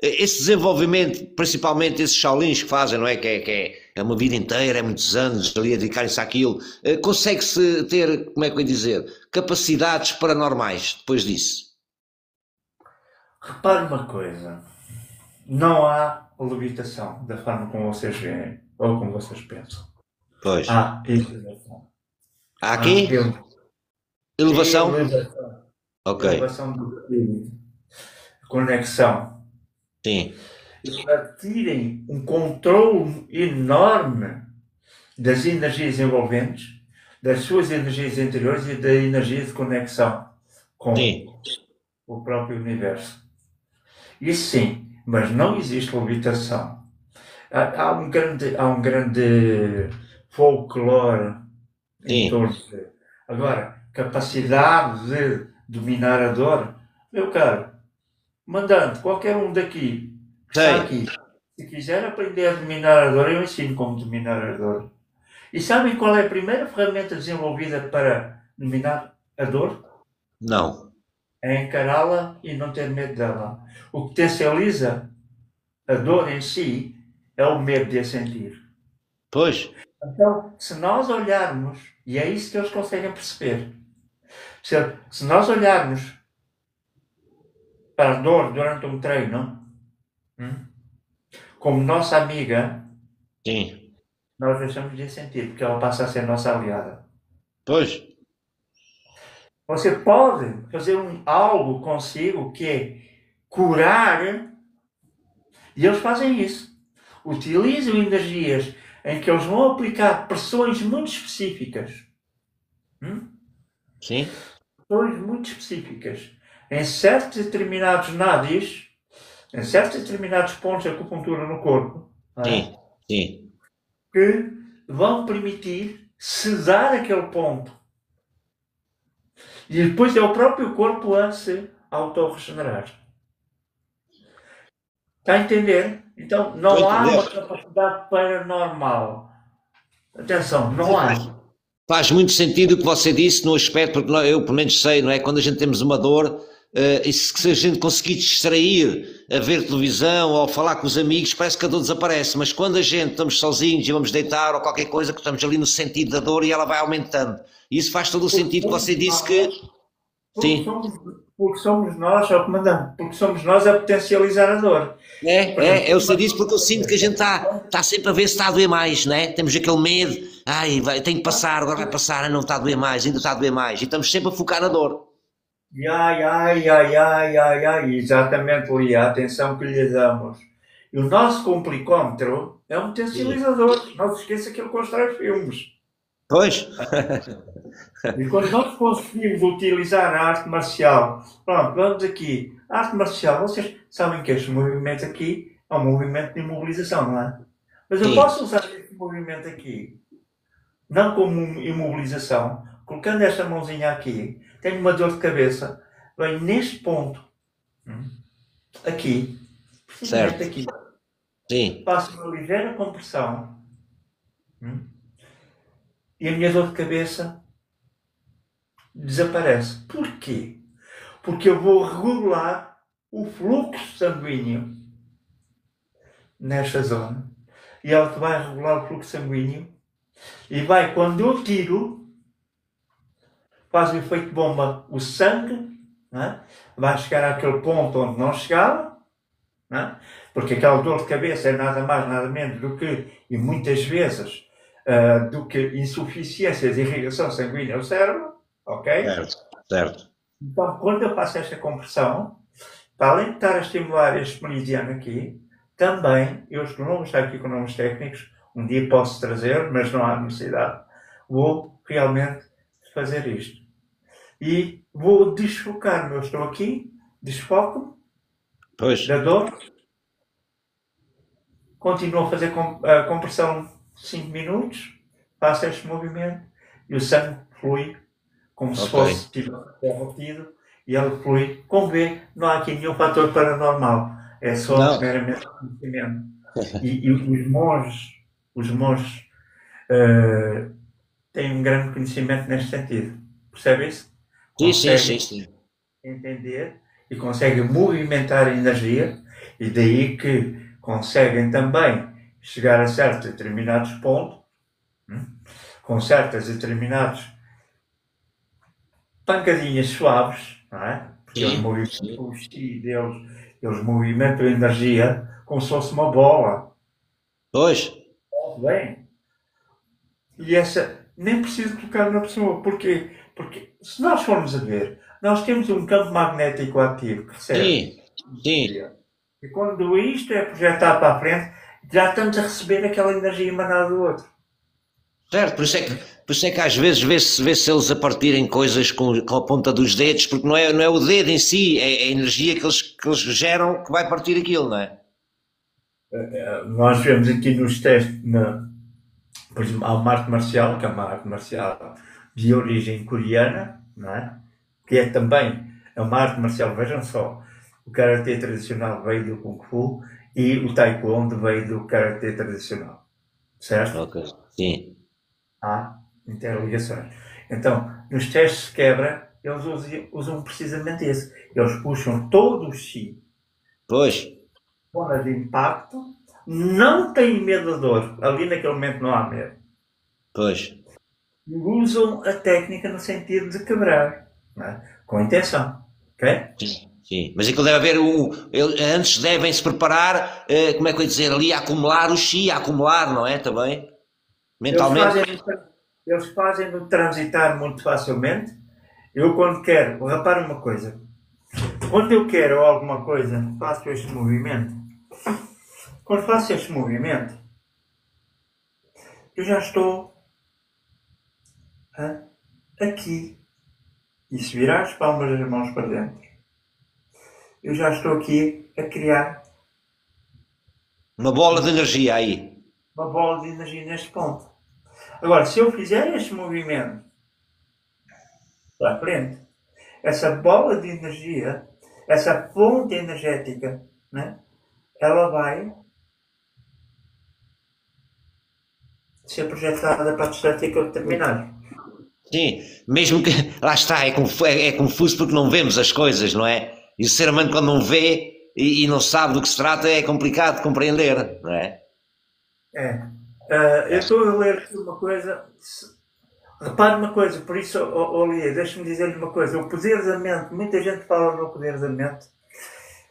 esse desenvolvimento, principalmente esses Shaolins que fazem, não é? Que é uma vida inteira, é muitos anos ali a dedicarem-se àquilo, consegue-se ter, como é que eu ia dizer, capacidades paranormais depois disso? Repare uma coisa, não há levitação da forma como vocês veem ou como vocês pensam. Pois. Há elevação. Há aqui? Elevação? Ok. Elevação do espírito. Conexão. Sim. E adquirem um controle enorme das energias envolventes, das suas energias interiores e da energia de conexão com o próprio universo. Isso sim, mas não existe levitação. Há um grande folclore em Sim, torno de... Agora, capacidade de dominar a dor, meu caro, mandante, qualquer um daqui que está sei, aqui, se quiser aprender a dominar a dor, eu ensino como dominar a dor. E sabem qual é a primeira ferramenta desenvolvida para dominar a dor? não, É encará-la e não ter medo dela. O que potencializa a dor em si é o medo de a sentir. pois, Então, se nós olharmos, e é isso que eles conseguem perceber, se nós olharmos para a dor durante um treino, como nossa amiga, sim, nós deixamos de a sentir, porque ela passa a ser nossa aliada. pois, Você pode fazer algo consigo que é curar, e eles fazem isso. Utilizam energias em que eles vão aplicar pressões muito específicas. sim, Pressões muito específicas. Em certos determinados nádis, em certos determinados pontos de acupuntura no corpo, sim, sim, que vão permitir cesar aquele ponto. E depois é o próprio corpo a se autorregenerar. Está a entender? Então, estou a não há uma entender. capacidade paranormal. Atenção, não há. Faz muito sentido o que você disse no aspecto, porque eu pelo menos sei, não é? Quando a gente temos uma dor, e se a gente conseguir distrair a ver televisão ou falar com os amigos, parece que a dor desaparece, mas quando a gente estamos sozinhos e vamos deitar ou qualquer coisa, que estamos ali no sentido da dor e ela vai aumentando. E isso faz todo o sentido que você disse que... Sim, Porque somos nós, ó comandante, porque somos nós a potencializar a dor. eu sei disso porque eu sinto que a gente está sempre a ver se está a doer mais, não é? Temos aquele medo, tem que passar, agora vai passar, não está a doer mais, ainda está a doer mais, e estamos sempre a focar na dor. Exatamente, Lia, a atenção que lhe damos. E o nosso complicómetro é um potencializador. Não se esqueça que ele constrói filmes. Pois, E quando nós conseguimos utilizar a arte marcial, pronto, vamos aqui, a arte marcial, vocês sabem que este movimento aqui é um movimento de imobilização, não é? Mas eu sim, posso usar este movimento aqui, não como imobilização, colocando esta mãozinha aqui, tenho uma dor de cabeça, venho neste ponto, aqui, precisamente certo, aqui, sim, faço uma ligeira compressão, e a minha dor de cabeça desaparece. Porquê? Porque eu vou regular o fluxo sanguíneo nesta zona. E ela vai regular o fluxo sanguíneo e vai, quando eu tiro, faz o efeito bomba, o sangue, não é? Vai chegar àquele ponto onde não chegava, não é? Porque aquela dor de cabeça é nada mais, nada menos do que, e muitas vezes, do que insuficiência de irrigação sanguínea ao cérebro, ok? certo, certo, Então, quando eu faço esta compressão, para além de estar a estimular este meridiano aqui, também, eu não vou estar aqui com nomes técnicos, um dia posso trazer, mas não há necessidade, vou realmente fazer isto. E vou desfocar-me, eu estou aqui, desfoco-me pois, da dor, continuo a fazer a compressão 5 minutos, faço este movimento e o sangue flui como se fosse derretido e ele flui. Como vê, não há aqui nenhum fator paranormal, é só meramente conhecimento. E os monges têm um grande conhecimento neste sentido. Percebe isso? sim. Entender e conseguem movimentar a energia e daí que conseguem também chegar a certos determinados pontos, com certas determinadas pancadinhas suaves, não é? Porque eles movimentam o chi deles, eles movimentam a energia como se fosse uma bola. Pois, Bem, e essa nem precisa tocar na pessoa. Porquê? Porque se nós formos a ver, nós temos um campo magnético ativo que recebe. sim. E quando isto é projetado para a frente, já estamos a receber aquela energia emanada do outro. Certo, por isso é que às vezes vê-se eles a partirem coisas com a ponta dos dedos, porque não é o dedo em si, é a energia que eles geram que vai partir aquilo, não é? Nós vemos aqui nos testes, por exemplo, há uma arte marcial, que é uma arte marcial de origem coreana, não é? Que é também uma arte marcial, vejam só, o karatê tradicional veio do Kung Fu e o Taekwondo veio do karatê tradicional, certo? Ok. Sim. Há interligações. Então, nos testes de quebra, eles usam precisamente isso. Eles puxam todo o chi, Pois. zona de impacto, não têm medo da dor. Ali naquele momento não há medo. Pois. E usam a técnica no sentido de quebrar, não é? Com intenção. Ok? Sim. Sim. Mas aquilo deve haver antes devem se preparar, como é que eu ia dizer, ali a acumular o chi, a acumular, não é? Também. Mentalmente. Eles fazem-no transitar muito facilmente. Eu quando quero, repara uma coisa, quando eu quero alguma coisa, faço este movimento. Quando faço este movimento, eu já estou aqui. E se virar as palmas das mãos para dentro, eu já estou aqui a criar Uma bola de energia aí. uma bola de energia neste ponto. Agora, se eu fizer este movimento para a frente, essa bola de energia, essa fonte energética, né, ela vai ser projetada para a distância que eu determinar. Sim, mesmo que. Lá está, é confuso porque não vemos as coisas, não é? E o ser humano, quando não vê e não sabe do que se trata, é complicado de compreender, não é? Eu estou a ler aqui uma coisa. Repare uma coisa, por isso, Olia, deixe-me dizer-lhe uma coisa. O poder da mente, muita gente fala no poder da mente.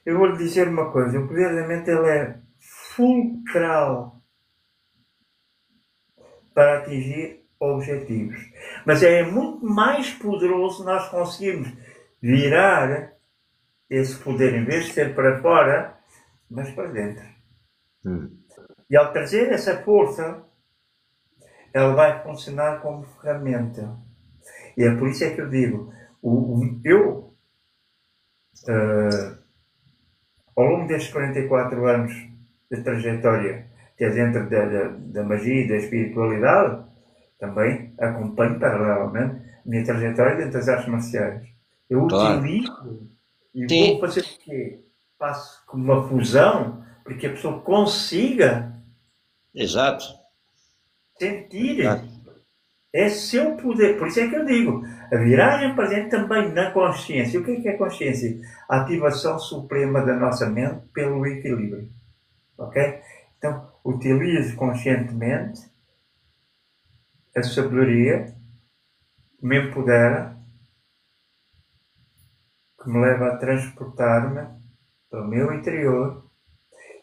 Eu vou-lhe dizer uma coisa. O poder da mente ele é fulcral para atingir objetivos. Mas é muito mais poderoso nós conseguirmos virar esse poder, em vez de ser para fora, mas para dentro. E ao trazer essa força, ela vai funcionar como ferramenta. E é por isso é que eu digo, ao longo destes 44 anos de trajetória, que é dentro da magia e da espiritualidade, também acompanho paralelamente a minha trajetória dentro das artes marciais. Eu utilizo e vou fazer o quê? Faço como uma fusão, porque a pessoa consiga sentir é seu poder. Por isso é que eu digo, a viragem para dentro também na consciência. O que é consciência? A ativação suprema da nossa mente pelo equilíbrio. Ok? Então, utilizo conscientemente a sabedoria que me empodera, que me leva a transportar-me para o meu interior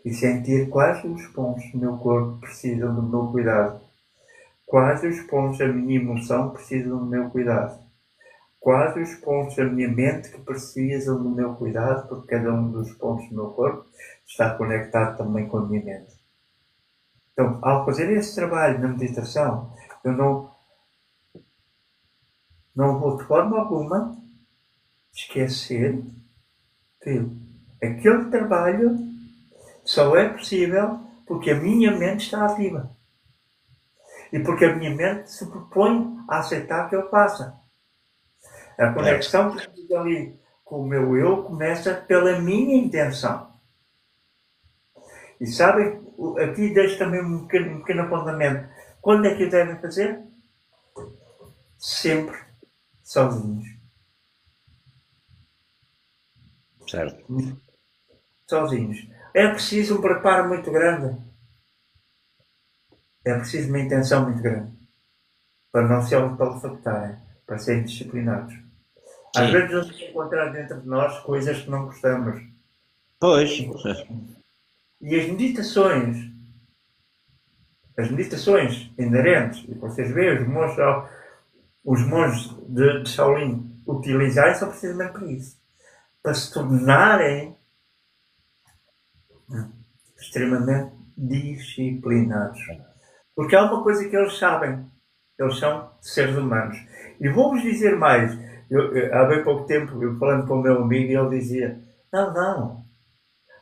e sentir quais os pontos do meu corpo precisam do meu cuidado. Quais os pontos da minha emoção precisam do meu cuidado. Quais os pontos da minha mente que precisam do meu cuidado, porque cada um dos pontos do meu corpo está conectado também com a minha mente. Então, ao fazer esse trabalho na meditação, eu não vou de forma alguma esquecer que aquele trabalho só é possível porque a minha mente está ativa. E porque a minha mente se propõe a aceitar que eu faça. A conexão que eu tenho ali com o meu eu começa pela minha intenção. E sabem, aqui deixo também um pequeno apontamento. Quando é que o devem fazer? Sempre sozinhos. Certo. Sozinhos. É preciso um preparo muito grande. É preciso uma intenção muito grande. Para não se auto-afetarem. Para serem disciplinados. Às vezes vamos encontrar dentro de nós coisas que não gostamos. Pois. E as meditações inerentes, e vocês veem os monges de Shaolin utilizarem são precisamente para isso. Para se tornarem extremamente disciplinados. Porque há uma coisa que eles sabem. Eles são seres humanos. E vou-vos dizer mais. Há bem pouco tempo, eu falando com o meu amigo, ele dizia, não,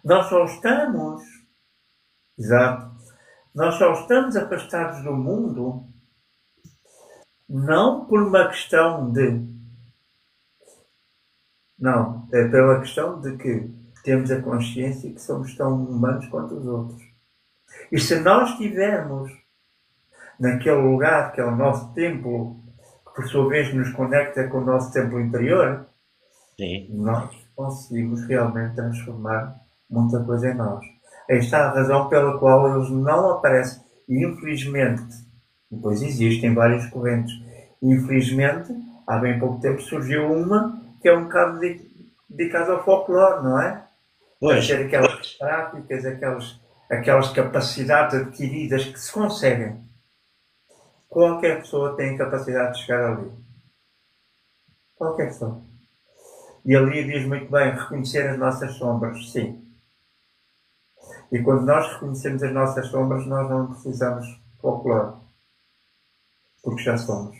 nós só estamos Exato. Nós só estamos afastados do mundo não por uma questão de. Não, é pela questão de que temos a consciência que somos tão humanos quanto os outros. E se nós estivermos naquele lugar que é o nosso templo, que por sua vez nos conecta com o nosso templo interior, Sim. nós conseguimos realmente transformar muita coisa em nós. Aí está a razão pela qual eles não aparecem. E infelizmente, depois existem várias correntes, infelizmente, há bem pouco tempo surgiu uma que é um bocado dedicada ao folclore, não é? Para Pois, ter aquelas práticas, aquelas capacidades adquiridas que se conseguem. Qualquer pessoa tem a capacidade de chegar ali. Qualquer pessoa. E ali diz muito bem, reconhecer as nossas sombras, sim. E quando nós reconhecemos as nossas sombras, nós não precisamos de folclore. Porque já somos.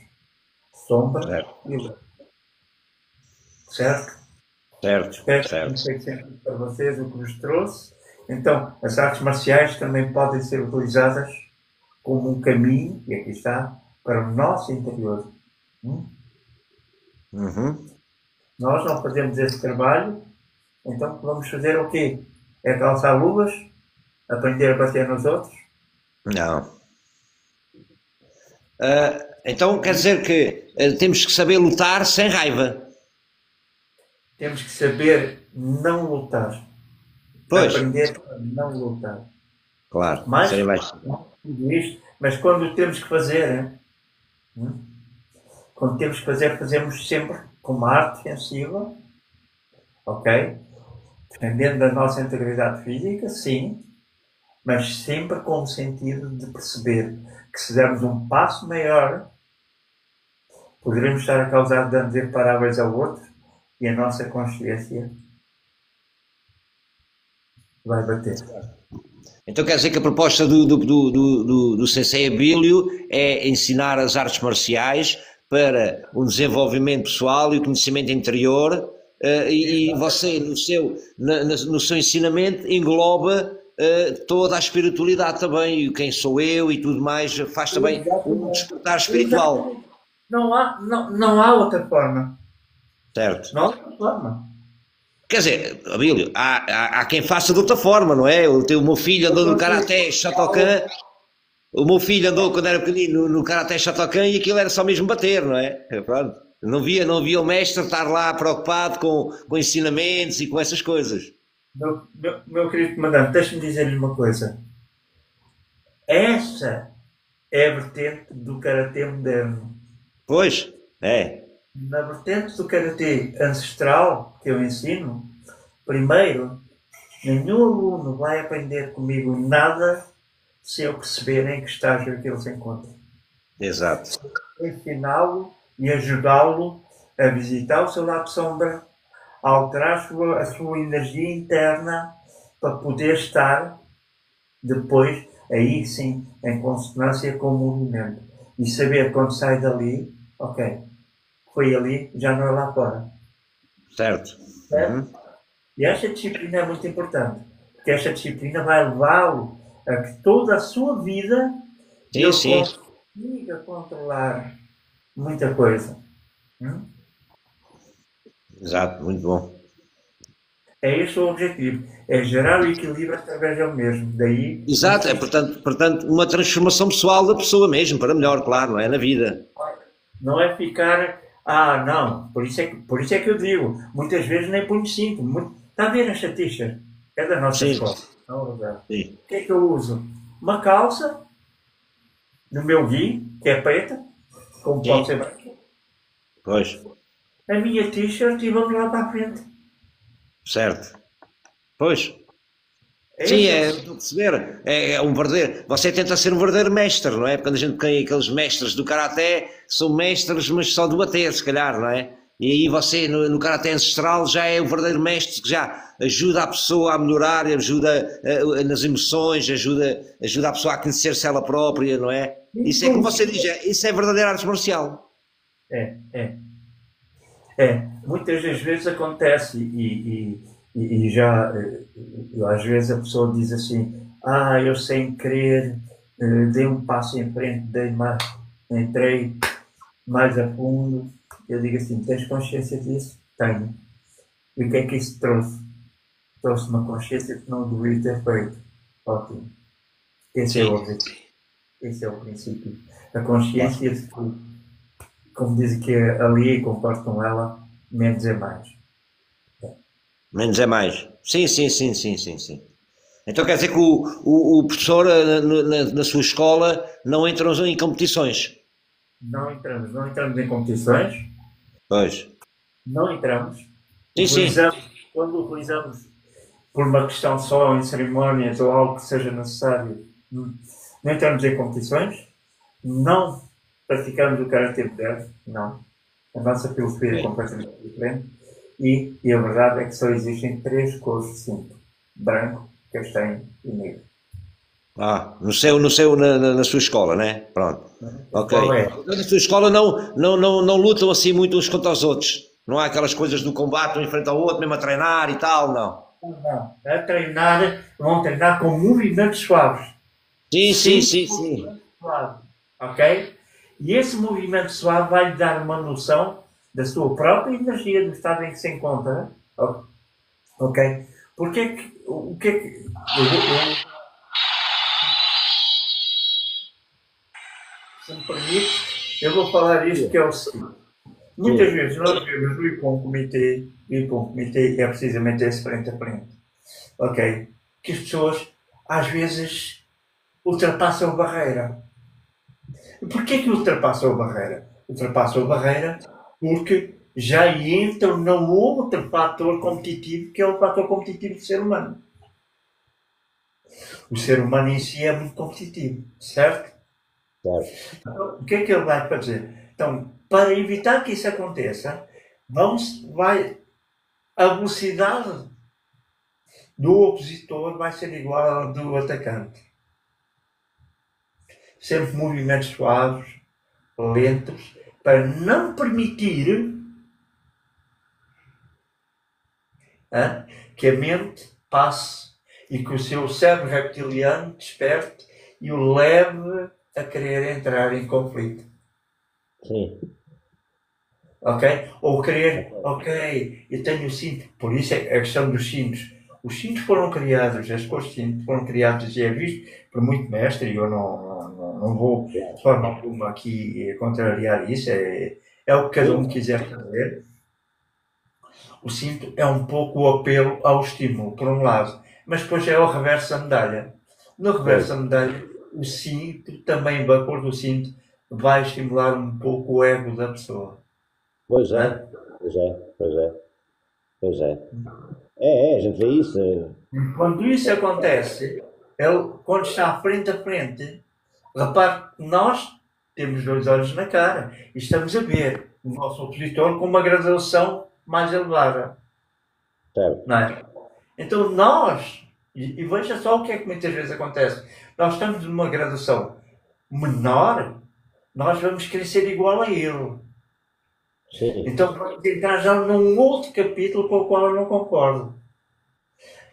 Sombra certo, e luz. Certo? certo, Espero que certo. tenha feito sentido para vocês o que vos trouxe. Então, as artes marciais também podem ser utilizadas como um caminho, e aqui está, para o nosso interior. Uhum. Nós não fazemos esse trabalho, então vamos fazer o quê? É calçar luvas? Aprender a bater nos outros? Não. Então quer dizer que temos que saber lutar sem raiva. Temos que saber não lutar. Pois, Aprender a não lutar. claro, Mas, seria mais. tudo isto, mas quando temos que fazer, quando temos que fazer, fazemos sempre com uma arte defensiva, ok? Dependendo da nossa integridade física, sim, mas sempre com o sentido de perceber que se dermos um passo maior, poderemos estar a causar danos irreparáveis ao outro e a nossa consciência vai bater. Então quer dizer que a proposta do Sensei Abílio é ensinar as artes marciais para o desenvolvimento pessoal e o conhecimento interior, e você, no seu ensinamento, engloba toda a espiritualidade também, e quem sou eu e tudo mais, faz também um despertar espiritual. Não há outra forma. Certo. Não há outra forma. Quer dizer, Abílio, há quem faça de outra forma, não é? O meu filho andou no Karaté Shotokan, o meu filho andou quando era pequenino no Karaté Shotokan e aquilo era só mesmo bater, não é? Pronto. Não via o mestre estar lá preocupado com ensinamentos e com essas coisas. Meu querido comandante, deixe-me dizer-lhe uma coisa. Essa é a vertente do Karatê moderno. Pois, é. Na vertente do Karatê ancestral que eu ensino, primeiro, nenhum aluno vai aprender comigo nada se eu perceber em que estágio é que ele se encontra. Exato. Ensiná-lo e ajudá-lo a visitar o seu lado sombra, a alterar a sua energia interna para poder estar depois, aí sim, em consonância com o movimento. E saber quando sai dali, ok, foi ali, já não é lá fora. Certo. Certo? Uhum. E esta disciplina é muito importante, porque esta disciplina vai levá-lo a que toda a sua vida ele consiga controlar muita coisa. Exato, muito bom. É esse o objetivo, é gerar o equilíbrio através dele mesmo. Daí, exato, é portanto uma transformação pessoal da pessoa mesmo, para melhor, claro, não é? Na vida. Não é ficar, não, por isso é que eu digo, muitas vezes nem ponho cinto. Está a ver esta t-shirt? É da nossa escola. Sim. O que é que eu uso? Uma calça, no meu gui, que é preta, como pode ser branca. Pois. A minha t-shirt e vamos lá para a frente. Certo. Pois. Sim, estou a perceber. É um verdadeiro. Você tenta ser um verdadeiro mestre, não é? Porque quando a gente tem aqueles mestres do Karaté, são mestres, mas só do bater, se calhar, não é? E aí você, no Karaté ancestral, já é o verdadeiro mestre que já ajuda a pessoa a melhorar, ajuda nas emoções, ajuda a pessoa a conhecer-se ela própria, não é? Isso é como você diz, isso é verdadeira arte marcial. Muitas das vezes acontece e já às vezes a pessoa diz assim, eu sem querer dei um passo em frente, entrei mais a fundo. Eu digo assim, tens consciência disso? Tenho. E o que é que isso trouxe? Trouxe uma consciência que não devia ter feito. Ótimo. Esse é o Sim. objetivo. Esse é o princípio. A consciência de que, como dizem que ali, concordo com ela, menos é mais. Menos é mais. Sim, sim, sim, sim, sim, sim. Então quer dizer que o professor na sua escola não entra em competições? Não entramos em competições, Pois. não entramos. Sim, sim. Quando utilizamos por uma questão só em cerimónias ou algo que seja necessário, não entramos em competições, não praticamos o karatê moderno, não. A nossa filosofia é Ok. completamente diferente e a verdade é que só existem três cores de cinto: branco, castanho e negro. Na sua escola, né? Pronto. Ok. Qual é? Então, na sua escola não lutam assim muito uns contra os outros. Não há aquelas coisas do combate, um em frente ao outro, mesmo a treinar e tal, não. Não. Vão treinar com movimentos suaves. Sim, sim, Sim, sim, sim. suave. Ok? E esse movimento suave vai lhe dar uma noção da sua própria energia, do estado em que se encontra. Ok? Porque é que. O que é que. Se me permite, eu vou falar isto que é o seguinte. Muitas Sim, vezes nós vemos no IPOM Comitê é precisamente esse frente a frente. Ok? Que as pessoas, às vezes, ultrapassam a barreira. Porquê que ultrapassam a barreira? Ultrapassam a barreira porque já entram no outro fator competitivo, que é o fator competitivo do ser humano. O ser humano em si é muito competitivo, certo? certo. Então, o que é que ele vai fazer? Então, para evitar que isso aconteça, a velocidade do opositor vai ser igual à do atacante. Sempre movimentos suaves, lentos, para não permitir que a mente passe e que o seu cérebro reptiliano desperte e o leve a querer entrar em conflito. Sim. Ok? Ou querer, ok, eu tenho o cinto. Por isso é a questão dos cintos. Os cintos foram criados, as cores de cinto foram criadas e é visto por muito mestre, e eu não vou de forma alguma aqui contrariar isso, é o que cada um quiser fazer. O cinto é um pouco o apelo ao estímulo, por um lado, mas depois é o reverso da medalha. No reverso Pois, da medalha, o cinto, também a cor do cinto, vai estimular um pouco o ego da pessoa. pois é, Né? pois é, pois é, pois é. A gente vê isso. Quando isso acontece, ele, quando está frente a frente, repare que nós temos dois olhos na cara e estamos a ver o nosso opositor com uma graduação mais elevada. Certo, Não é? Então nós, e veja só o que é que muitas vezes acontece, nós estamos numa graduação menor, nós vamos querer ser igual a ele. sim, Então vamos entrar já num outro capítulo com o qual eu não concordo,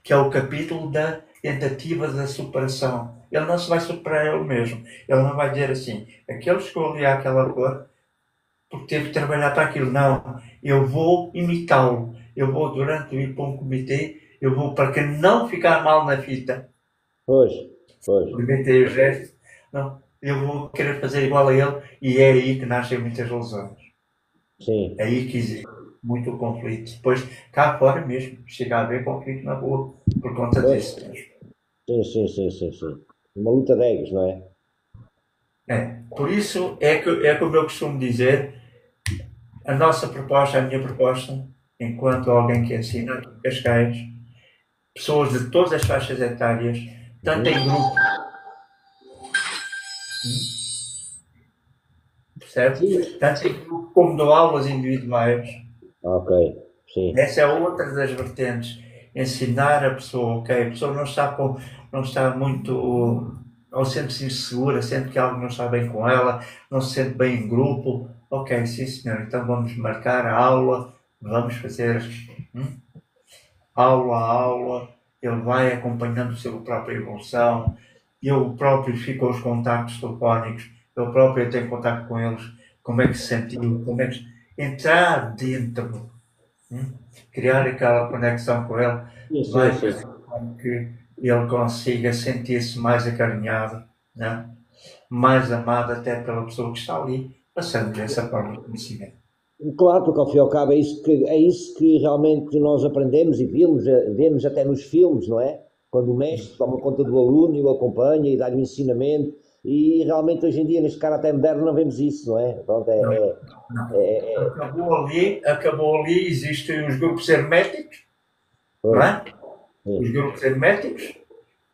que é o capítulo da tentativa da superação. Ele não se vai superar ele mesmo. Ele não vai dizer assim, aquele escolheu aquela cor porque teve que trabalhar para aquilo. Não, eu vou imitá-lo. Eu vou, durante o ir para um comitê, eu vou, para que não ficar mal na fita, pois, pois, experimentei o gesto, não, eu vou querer fazer igual a ele e é aí que nascem muitas lesões. sim, É aí que existe muito conflito. Depois, cá fora mesmo, chega a haver conflito na rua por conta pois, disso mesmo. sim. Uma luta de egos, não é? Por isso é como eu costumo dizer, a nossa proposta, a minha proposta, enquanto alguém que ensina aqui em Cascais, pessoas de todas as faixas etárias, tanto em grupo, percebe? Sim. Tanto em grupo como dou aulas individuais. Ok, sim, Essa é outra das vertentes. Ensinar a pessoa, ok? A pessoa não está muito, ou sente-se insegura, sente que algo não está bem com ela, não se sente bem em grupo. Ok, sim senhor, então vamos marcar a aula, vamos fazer aula a aula, ele vai acompanhando a sua própria evolução, ele próprio fica aos contactos telefónicos, ele próprio tem contato com eles, como é que se sentiu, como é que entrar dentro, criar aquela conexão com ele, vai fazer com que ele consiga sentir-se mais acarinhado, né? Mais amado até pela pessoa que está ali, passando dessa forma de conhecimento. Claro, porque ao fim e ao cabo é isso que realmente nós aprendemos e vemos até nos filmes, não é? Quando o mestre toma conta do aluno e o acompanha e dá-lhe um ensinamento, e realmente hoje em dia, neste caráter moderno, não vemos isso, não é? Pronto, Acabou ali, existem os grupos herméticos, não é? Os grupos herméticos,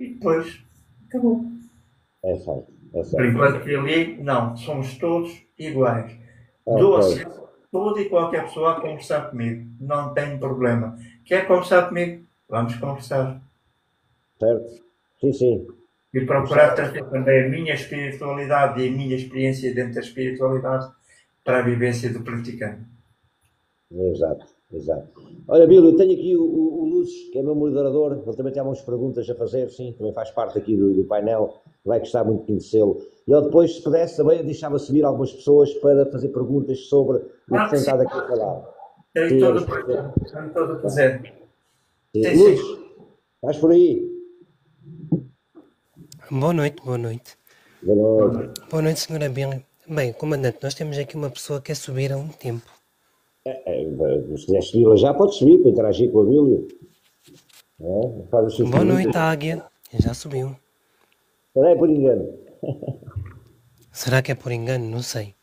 e depois acabou. É certo. Por enquanto que ali, não, somos todos iguais. Dou acesso a toda e qualquer pessoa a conversar comigo, não tem problema. Quer conversar comigo? Vamos conversar. Certo? Sim, sim. E procurar trazer também a minha espiritualidade e a minha experiência dentro da espiritualidade para a vivência do praticante. Exato. Olha, Bílio, eu tenho aqui o Luz, que é meu moderador, ele também tem algumas perguntas a fazer, sim, também faz parte aqui do painel, vai gostar muito de conhecê-lo. E ele depois, se pudesse, também deixava subir algumas pessoas para fazer perguntas sobre o que tem estado aqui a falar. Tenho todo o prazer. Luz, estás por aí? Boa noite. Boa noite. Boa noite, senhora Bílio. Bem, comandante, nós temos aqui uma pessoa que quer subir há um tempo. Se quiser subir já pode subir para interagir com a Bílio. Boa noite, Águia. Já subiu. Não é por engano. Será que é por engano? Não sei.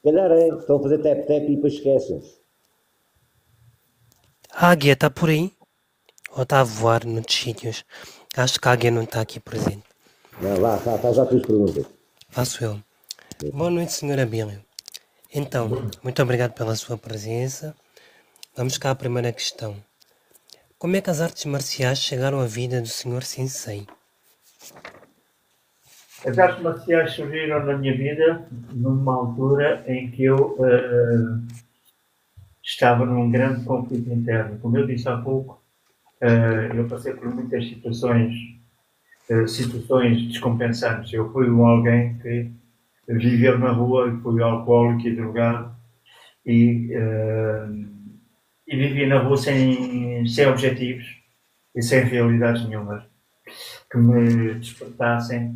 Se calhar é. Estão a fazer tap-tap e depois esquecem-se. A Águia está por aí? Ou está a voar noutros sítios? Acho que a Águia não está aqui presente. Não, faz já as tuas perguntas. Faço eu. Boa noite, senhora Bílio. Então, muito obrigado pela sua presença. Vamos cá à primeira questão. Como é que as artes marciais chegaram à vida do senhor Sensei? As artes marciais surgiram na minha vida numa altura em que eu estava num grande conflito interno. Como eu disse há pouco, eu passei por muitas situações descompensantes. Eu fui alguém que viveu na rua e fui alcoólico e drogado e vivia na rua sem objetivos e sem realidades nenhumas que me despertassem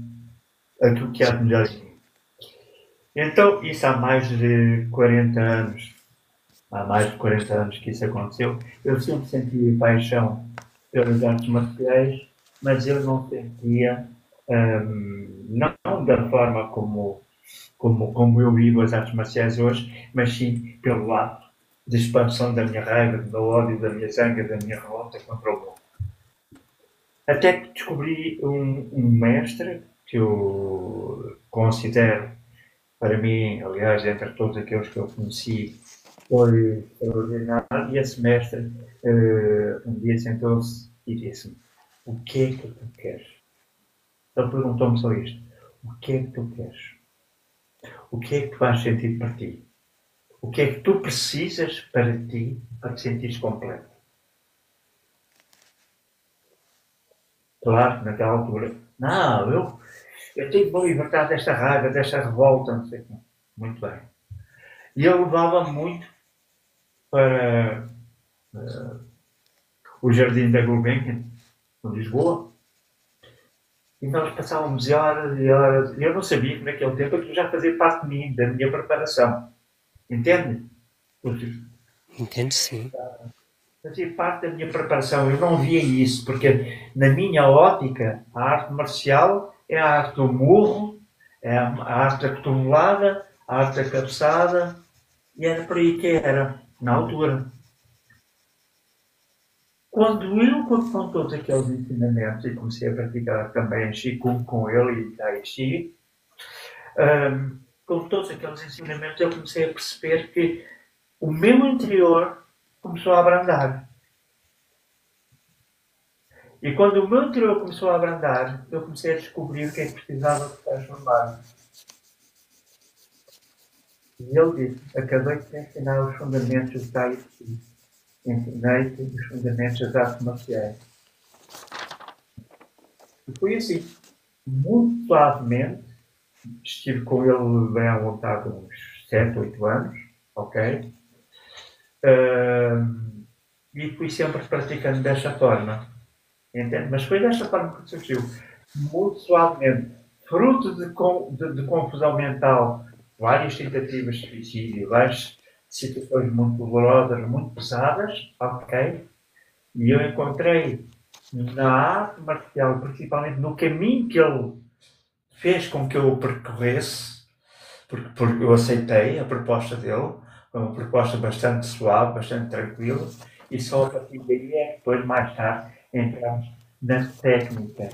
aquilo que há de melhor em mim. Então, isso há mais de 40 anos. Há mais de 40 anos que isso aconteceu. Eu sempre sentia paixão pelas artes marciais, mas eu não sentia, não da forma como eu vivo as artes marciais hoje, mas sim pelo ato de expansão da minha raiva, do meu ódio, da minha zanga, da minha revolta contra o mundo. Até que descobri um mestre que eu considero, para mim, aliás, entre todos aqueles que eu conheci, foi extraordinário. E esse mestre um dia sentou-se e disse-me: o que é que tu queres? Ele perguntou-me só isto: o que é que tu queres? O que é que faz sentido para ti? O que é que tu precisas para ti, para te sentires completo? Claro, naquela altura, não, eu tenho que me libertar desta raiva, desta revolta, não sei o quê. Muito bem. E eu levava muito para o Jardim da Gulbenkian, em Lisboa, e nós passávamos horas e horas. Eu não sabia que naquele tempo aquilo já fazia parte de mim, da minha preparação. Entende? Entendo, sim. Fazia parte da minha preparação. Eu não via isso, porque na minha ótica, a arte marcial é a arte do murro, é a arte da cotovelada, a arte da cabeçada, e era por aí que era, na altura. Quando eu, com todos aqueles ensinamentos, e comecei a praticar também Qigong com ele e Tai Chi, com todos aqueles ensinamentos, eu comecei a perceber que o meu interior começou a abrandar. E quando o meu interior começou a abrandar, eu comecei a descobrir o que é que precisava de transformar. E ele disse: acabei de te ensinar os fundamentos do Tai Chi. Ensinei-te os fundamentos das artes marciais. E foi assim, muito suavemente, estive com ele bem à vontade uns 7, 8 anos, ok? E fui sempre praticando desta forma, entende? Mas foi desta forma que surgiu, muito suavemente, fruto de confusão mental, várias tentativas de suicídio, várias situações muito dolorosas, muito pesadas, ok? E eu encontrei na arte marcial, principalmente no caminho que ele fez com que eu o percorresse, porque eu aceitei a proposta dele, foi uma proposta bastante suave, bastante tranquila, e só a partir daí é que depois, mais tarde, entramos na técnica,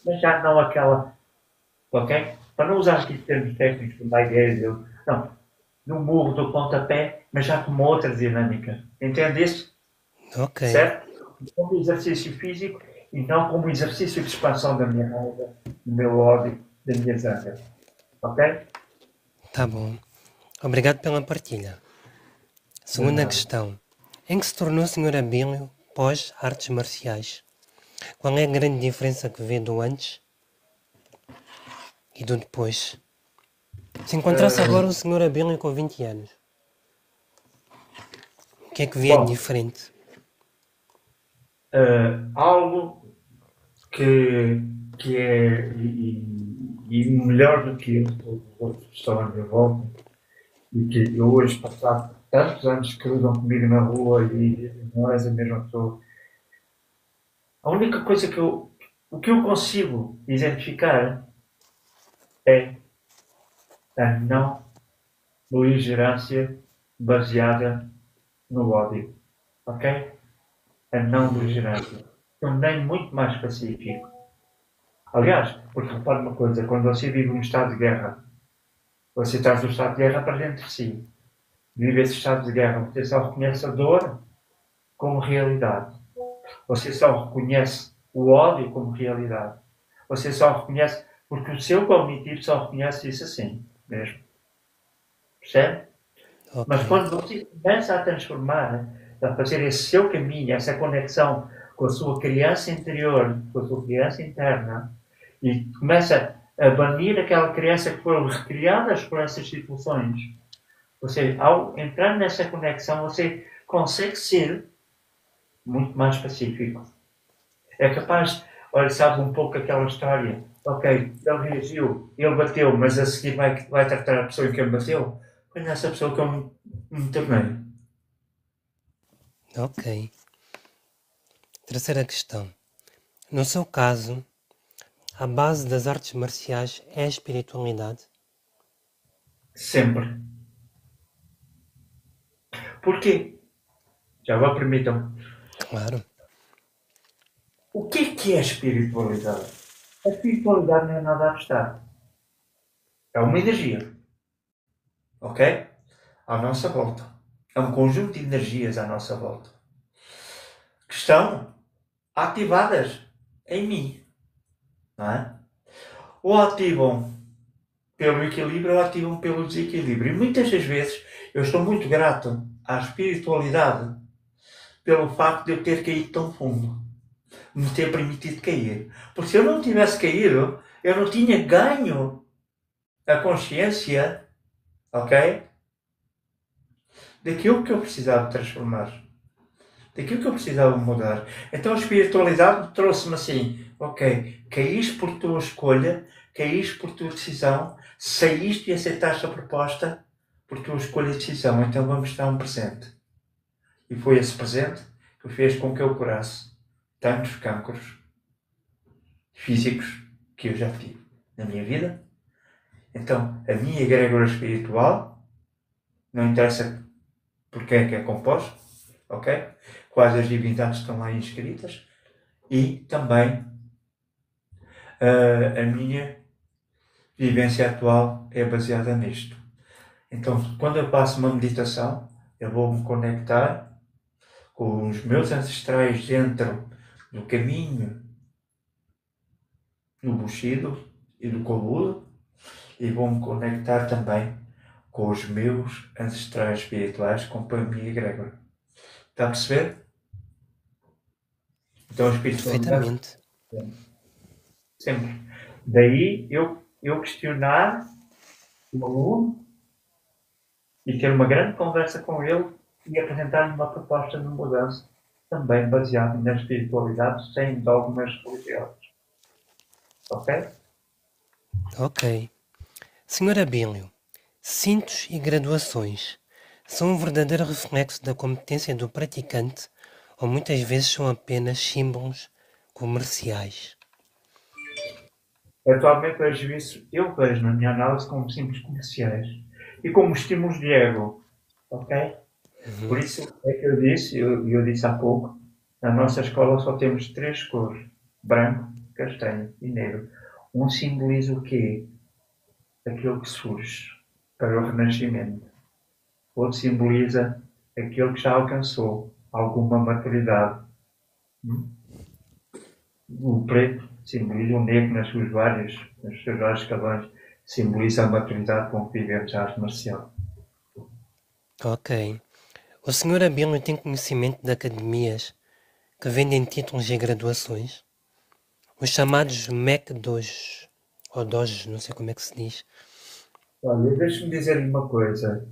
mas já não aquela, ok? Para não usar aqui termos técnicos como a ideia dele, não, no murro do pontapé, mas já com uma outra dinâmica. Entende isso? Ok, Certo? Como exercício físico e não como exercício de expansão da minha raiva, do meu ódio, da minha zanga. Ok? tá bom. Obrigado pela partilha. Segunda questão. Em que se tornou o Sr. Abílio pós artes marciais? Qual é a grande diferença que vê do antes e do depois? Se encontrasse agora o Sr. Abílio com 20 anos, o que é que via de Bom, diferente? algo que é e melhor do que eu, todos os outros que estão à minha volta, e que eu hoje, passado tantos anos que cruzam comigo na rua e não és a mesma pessoa, a única coisa o que eu consigo identificar é a não beligerância baseada no ódio. Ok? A não beligerância. Também muito mais pacífico. Aliás, porque repare uma coisa, quando você vive um estado de guerra, você traz o estado de guerra para dentro de si. Vive esse estado de guerra, você só reconhece a dor como realidade. Você só reconhece o ódio como realidade. Você só reconhece, porque o seu cognitivo só reconhece isso assim mesmo. Percebe? Mas Ok, quando você começa a transformar, a fazer esse seu caminho, essa conexão com a sua criança interior, com a sua criança interna, e começa a banir aquela criança que foram recriadas por essas situações, você, ao entrar nessa conexão, você consegue ser muito mais pacífico. É capaz, olha, sabe um pouco aquela história, ok, ele reagiu, ele bateu, mas a seguir vai tratar a pessoa em quem bateu? Foi nessa pessoa que eu me tornei. ok. Terceira questão. No seu caso, a base das artes marciais é a espiritualidade? Sempre. Porquê? Já agora permitam-me. Claro. O que é a espiritualidade? A espiritualidade não é nada abstrato. É uma energia. Ok? À nossa volta. É um conjunto de energias à nossa volta. Que estão ativadas em mim. Não é? Ou ativam pelo equilíbrio ou ativam pelo desequilíbrio. E muitas das vezes eu estou muito grato à espiritualidade pelo facto de eu ter caído tão fundo. Me ter permitido cair. Porque se eu não tivesse caído, eu não tinha ganho a consciência, ok? Daquilo que eu precisava transformar. Daquilo que eu precisava mudar. Então a espiritualidade trouxe-me assim, ok, caíste por tua escolha, caíste por tua decisão, saíste e aceitaste a proposta por tua escolha e decisão. Então vamos dar um presente. E foi esse presente que fez com que eu curasse tantos cancros físicos que eu já tive na minha vida. Então, a minha egrégora espiritual, não interessa porque é que é composto, ok? Quais as divindades estão lá inscritas, e também a minha vivência atual é baseada nisto. Então, quando eu passo uma meditação, eu vou me conectar com os meus ancestrais dentro do caminho, no Bushido e do Kobula, e vou me conectar também com os meus ancestrais espirituais, com a minha egrégora. Está a perceber? Então a espiritualidade Perfeitamente. Sempre. Daí eu questionar o aluno e ter uma grande conversa com ele e apresentar-lhe uma proposta de mudança também baseada na espiritualidade, sem dogmas religiosos. Ok? Ok. Senhor Abílio, cintos e graduações são um verdadeiro reflexo da competência do praticante ou muitas vezes são apenas símbolos comerciais? Atualmente eu vejo na minha análise como simples comerciais e como estímulos de ego. Ok? Por isso é que eu disse há pouco, na nossa escola só temos 3 cores: branco, castanho e negro. Um simboliza o quê? Aquilo que surge para o renascimento. Outro simboliza aquele que já alcançou alguma maturidade. O preto simboliza o negro nos seus vários escalões, simboliza a maturidade com que vivemos a arte marcial. Ok. O Senhor Abílio tem conhecimento de academias que vendem títulos e graduações? Os chamados MEC Dojos, ou Dojos, não sei como é que se diz. Olha, deixa-me dizer-lhe uma coisa.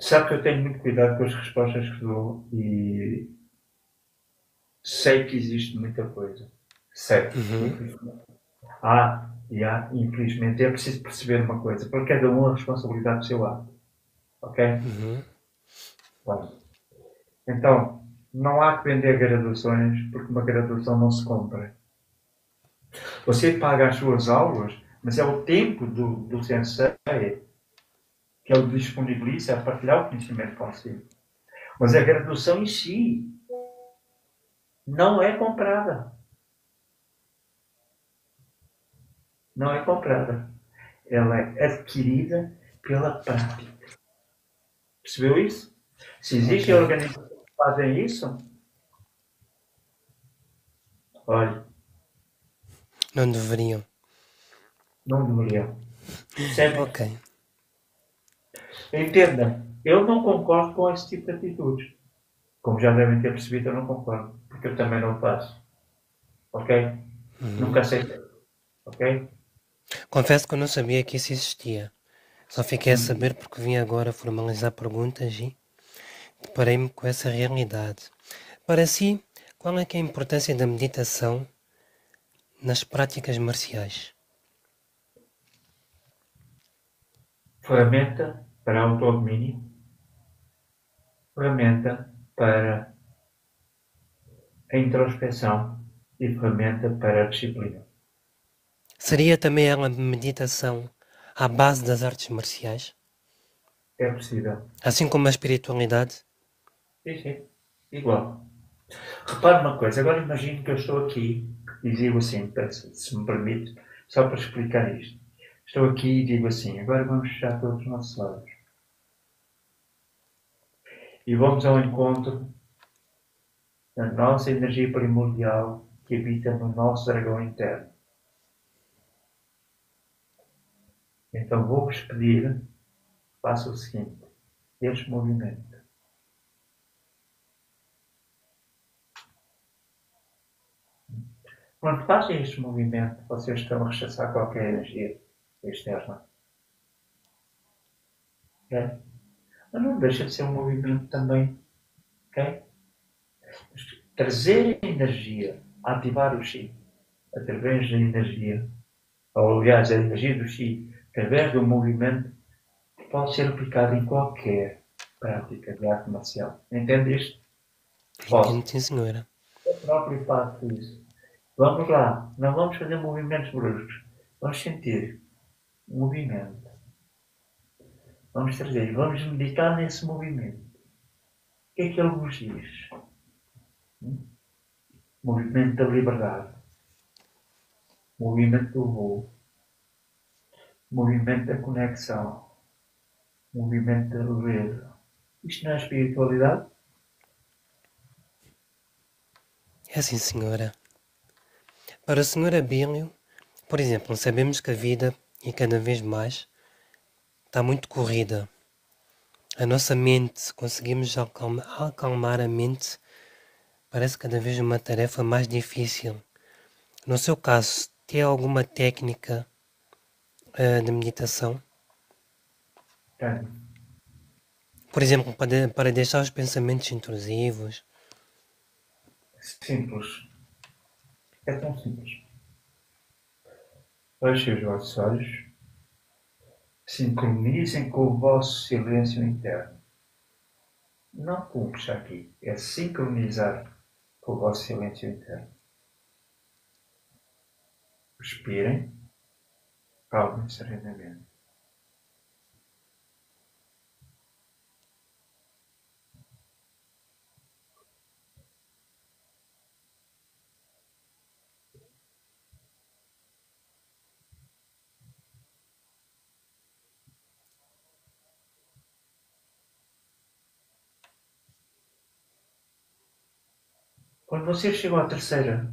Sabe que eu tenho muito cuidado com as respostas que dou e sei que existe muita coisa. Sei. Infelizmente, é preciso perceber uma coisa. Para cada um a responsabilidade do seu ato. Ok? Claro. Então, não há que vender graduações porque uma graduação não se compra. Você paga as suas aulas, mas é o tempo do sensei que ele disponibiliza a partilhar o conhecimento consigo. Mas a graduação em si não é comprada. Não é comprada. Ela é adquirida pela prática. Percebeu isso? Se existem Ok. organizações que fazem isso, olha, Não deveriam. não deveriam. Percebe? Ok. Entenda, eu não concordo com esse tipo de atitudes. Como já devem ter percebido, eu não concordo. Porque eu também não faço. Ok? Nunca aceitei. Ok? Confesso que eu não sabia que isso existia. Só fiquei a saber porque vim agora formalizar perguntas e deparei-me com essa realidade. Para si, qual é que é a importância da meditação nas práticas marciais? Ferramenta para autodomínio. Ferramenta para a introspecção e ferramenta para a disciplina. Seria também ela meditação à base das artes marciais? É possível. Assim como a espiritualidade? Sim, sim. Igual. Repare uma coisa, agora imagino que eu estou aqui e digo assim, se me permite, só para explicar isto. Estou aqui e digo assim, agora vamos fechar todos os nossos olhos. E vamos ao encontro da nossa energia primordial que habita no nosso dragão interno. Então vou-vos pedir, faça o seguinte, este movimento. Quando fazem este movimento, vocês estão a rechaçar qualquer energia externa. Okay? Mas não deixa de ser um movimento também. Okay? Trazer energia, ativar o Chi, através da energia, ou aliás, a energia do Chi, através do movimento, pode ser aplicada em qualquer prática de arte marcial. Entende isto? Entendo, Posso. sim, senhora. Eu próprio faço isso. Vamos lá, não vamos fazer movimentos bruscos. Vamos sentir movimento. Vamos trazer, vamos meditar nesse movimento. O que é que ele nos diz? Movimento da liberdade. Movimento do voo. Movimento da conexão. Movimento da leveza. Isto não é espiritualidade? É assim, senhora. Para o senhor Abílio, por exemplo, sabemos que a vida, e cada vez mais, está muito corrida. A nossa mente, conseguimos acalmar a mente parece cada vez uma tarefa mais difícil. No seu caso, tem alguma técnica de meditação? Tenho. Por exemplo, para deixar os pensamentos intrusivos? Simples. É tão simples. Fechem os vossos olhos. Sincronizem com o vosso silêncio interno. Não puxa aqui. É sincronizar com o vosso silêncio interno. Respirem. Calmem serenamente. Quando vocês chegam à terceira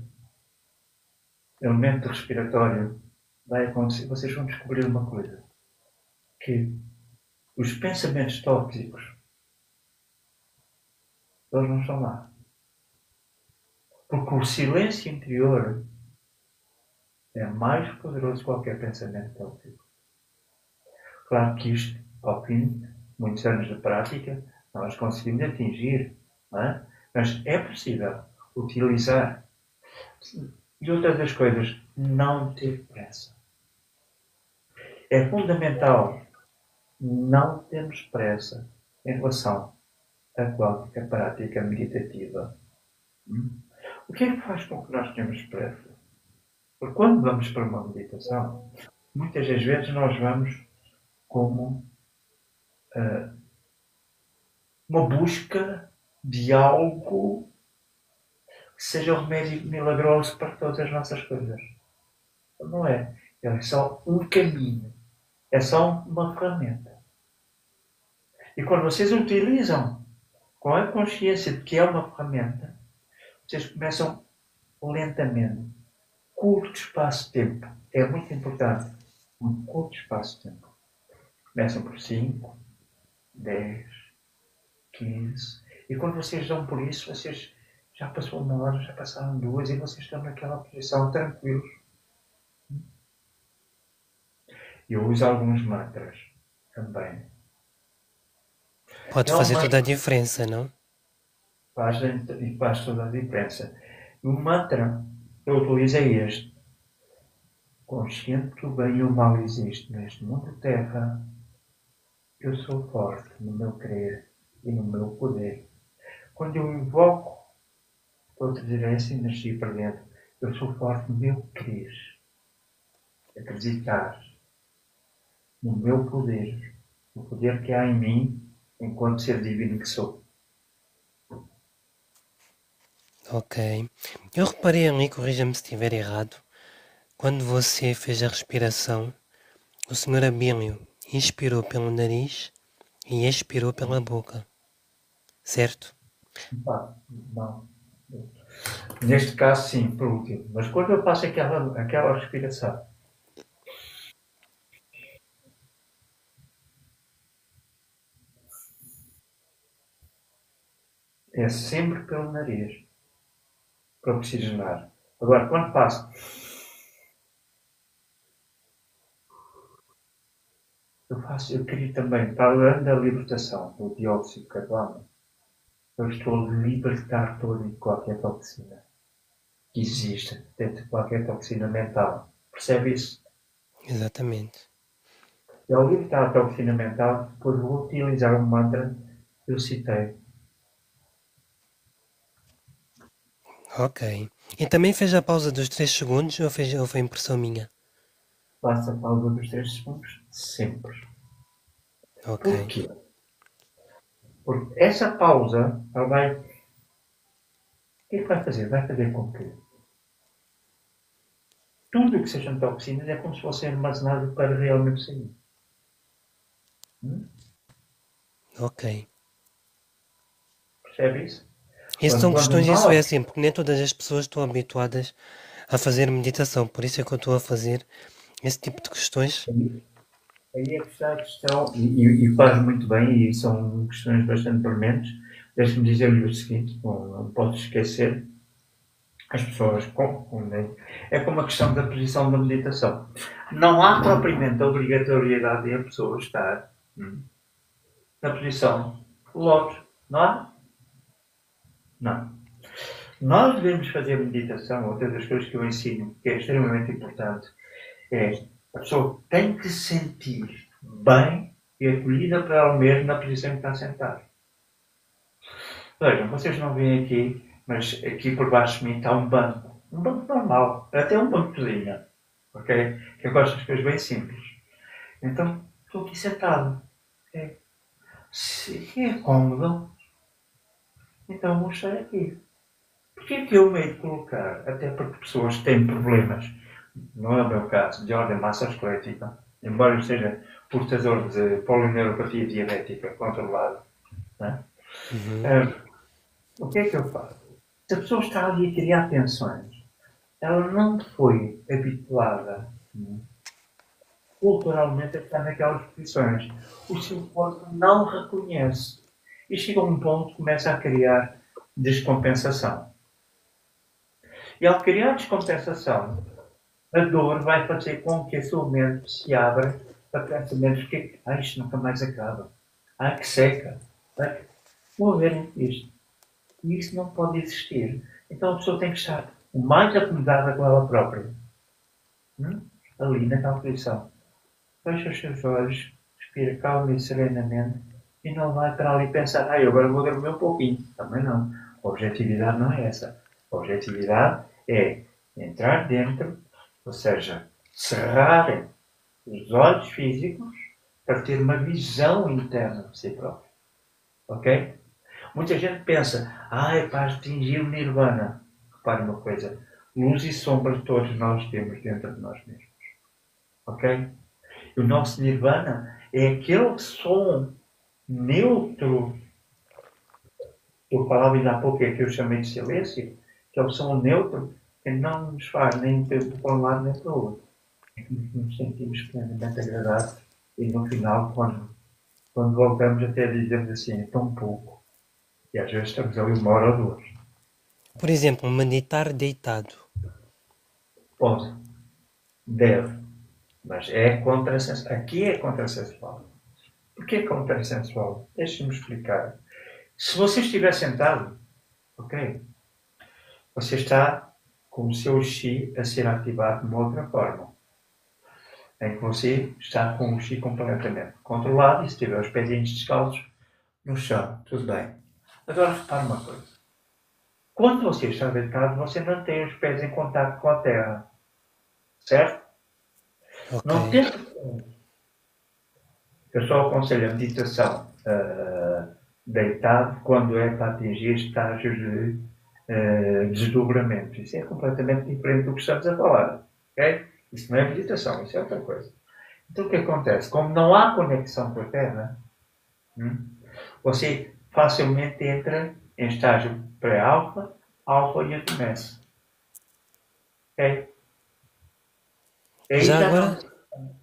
elemento respiratório, vai acontecer, vocês vão descobrir uma coisa. Que os pensamentos tóxicos, eles não estão lá. Porque o silêncio interior é mais poderoso que qualquer pensamento tóxico. Claro que isto, ao fim de muitos anos de prática, nós conseguimos atingir, não é? Mas é possível utilizar. E outra das coisas, não ter pressa. É fundamental não termos pressa em relação a qualquer prática meditativa. O que é que faz com que nós tenhamos pressa? Porque quando vamos para uma meditação, muitas das vezes nós vamos como uma busca de algo que seja o remédio milagroso para todas as nossas coisas. Não é. É só um caminho. É só uma ferramenta. E quando vocês utilizam com a consciência de que é uma ferramenta, vocês começam lentamente, curto espaço de tempo. É muito importante. Um curto espaço de tempo. Começam por 5, 10, 15. E quando vocês dão por isso, vocês já passou 1 hora, já passaram 2 e vocês estão naquela posição tranquilos. Eu uso alguns mantras também. Pode fazer toda a diferença, não? Faz toda a diferença. E o mantra que eu utilizo é este. Consciente que o bem e o mal existem neste mundo de terra, eu sou forte no meu querer e no meu poder. Quando eu invoco, estou a trazer essa energia para dentro. Eu sou forte no meu querer. Acreditar no meu poder. O poder que há em mim enquanto ser divino que sou. Ok. Eu reparei ali, corrija-me se estiver errado, quando você fez a respiração, o Sr. Abílio inspirou pelo nariz e expirou pela boca. Certo? Não. Neste caso, sim, por último. Mas quando eu faço aquela respiração, é sempre pelo nariz, para oxigenar. Agora, quando faço, eu queria também, para além da libertação do dióxido de carbono, eu estou a libertar toda e qualquer toxina que existe dentro de qualquer toxina mental. Percebe isso? Exatamente. E ao libertar a toxina mental, depois vou utilizar um mantra que eu citei. Ok. E também fez a pausa dos 3 segundos ou foi impressão minha? Faça a pausa dos 3 segundos sempre. Ok. Porquê? Porque essa pausa, ela vai... O que é que vai fazer? Vai fazer com que tudo o que sejam toxinas é como se fosse armazenado para realmente sair. Ok. Percebe isso? Isso são questões, nós... isso é assim, porque nem todas as pessoas estão habituadas a fazer meditação, por isso é que eu estou a fazer esse tipo de questões. Aí é que está a questão, e faz muito bem, e são questões bastante prementes, deixe-me dizer-lhe o seguinte, não posso esquecer, as pessoas confundem. É como a questão da posição da meditação. Não há propriamente a obrigatoriedade de a pessoa estar na posição lótus. Não há? Não. Nós devemos fazer meditação, outra das coisas que eu ensino, que é extremamente importante, é a pessoa tem que se sentir bem e acolhida para ela mesma na posição que está sentada. Vejam, vocês não veem aqui, mas aqui por baixo de mim está um banco. Um banco normal, até um banco de linha. Ok? Que eu gosto das coisas bem simples. Então, estou aqui sentado. Okay? Se é cómodo, então vou estar aqui. Porquê é que eu me hei de colocar? Até porque pessoas que têm problemas, não é o meu caso, de ordem musculoesquelética, embora eu seja portador de polineuropatia diabética controlada, né? O que é que eu faço? Se a pessoa está ali a criar tensões, ela não foi habituada culturalmente a estar naquelas posições. O seu corpo não reconhece. E chega a um ponto que começa a criar descompensação. E ao criar descompensação, a dor vai fazer com que a sua mente se abra para pensamentos que isto nunca mais acaba. Que seca. Vou ver isto. E isso não pode existir. Então a pessoa tem que estar o mais acomodada com ela própria. Ali naquela posição. Fecha os seus olhos, respira calma e serenamente e não vai para ali pensar, agora vou dormir um pouquinho. Também não. A objetividade não é essa. A objetividade é entrar dentro, ou seja, cerrar os olhos físicos para ter uma visão interna de si próprio. Ok? Muita gente pensa, é para atingir o nirvana. Repare uma coisa, luz e sombra todos nós temos dentro de nós mesmos. Ok? E o nosso nirvana é aquele som neutro. Eu falava ainda há pouco que eu chamei de silêncio, que é o som neutro que não nos faz nem para um lado nem para o outro. É que nos sentimos plenamente agradáveis e no final, quando voltamos até dizemos assim, é tão pouco. E às vezes estamos ali 1 hora ou 2. Por exemplo, meditar deitado. Pode. Deve. Mas é contrassensual. Aqui é contrassensual. Porquê é contrassensual? Deixe-me explicar. Se você estiver sentado, ok? Você está com o seu chi a ser ativado de uma outra forma. Em que você está com o chi completamente controlado e se tiver os pezinhos descalços no chão, tudo bem. Agora repare uma coisa. Quando você está deitado, você não tem os pés em contato com a terra. Certo? Ok. Não tem. Eu só aconselho a meditação deitado quando é para atingir estágios de desdobramento. Isso é completamente diferente do que estamos a falar. Okay? Isso não é meditação, isso é outra coisa. Então o que acontece? Como não há conexão com a Terra, você facilmente entra em estágio pré-alfa, alfa e adormece. Ok? Aí Já já agora, não.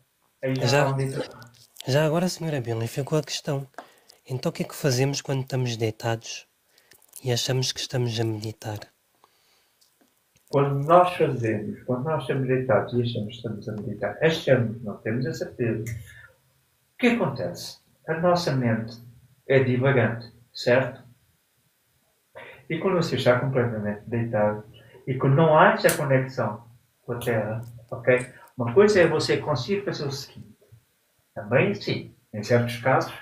Aí já já, não há meditação. já agora, senhora Bíblia, ficou a questão. Então o que é que fazemos quando estamos deitados e achamos que estamos a meditar? Quando nós estamos deitados e achamos que estamos a meditar, não temos a certeza. O que acontece? A nossa mente é divagante, certo? E quando você está completamente deitado e quando não há essa conexão com a Terra, ok? Uma coisa é você conseguir fazer o seguinte. Também sim, em certos casos,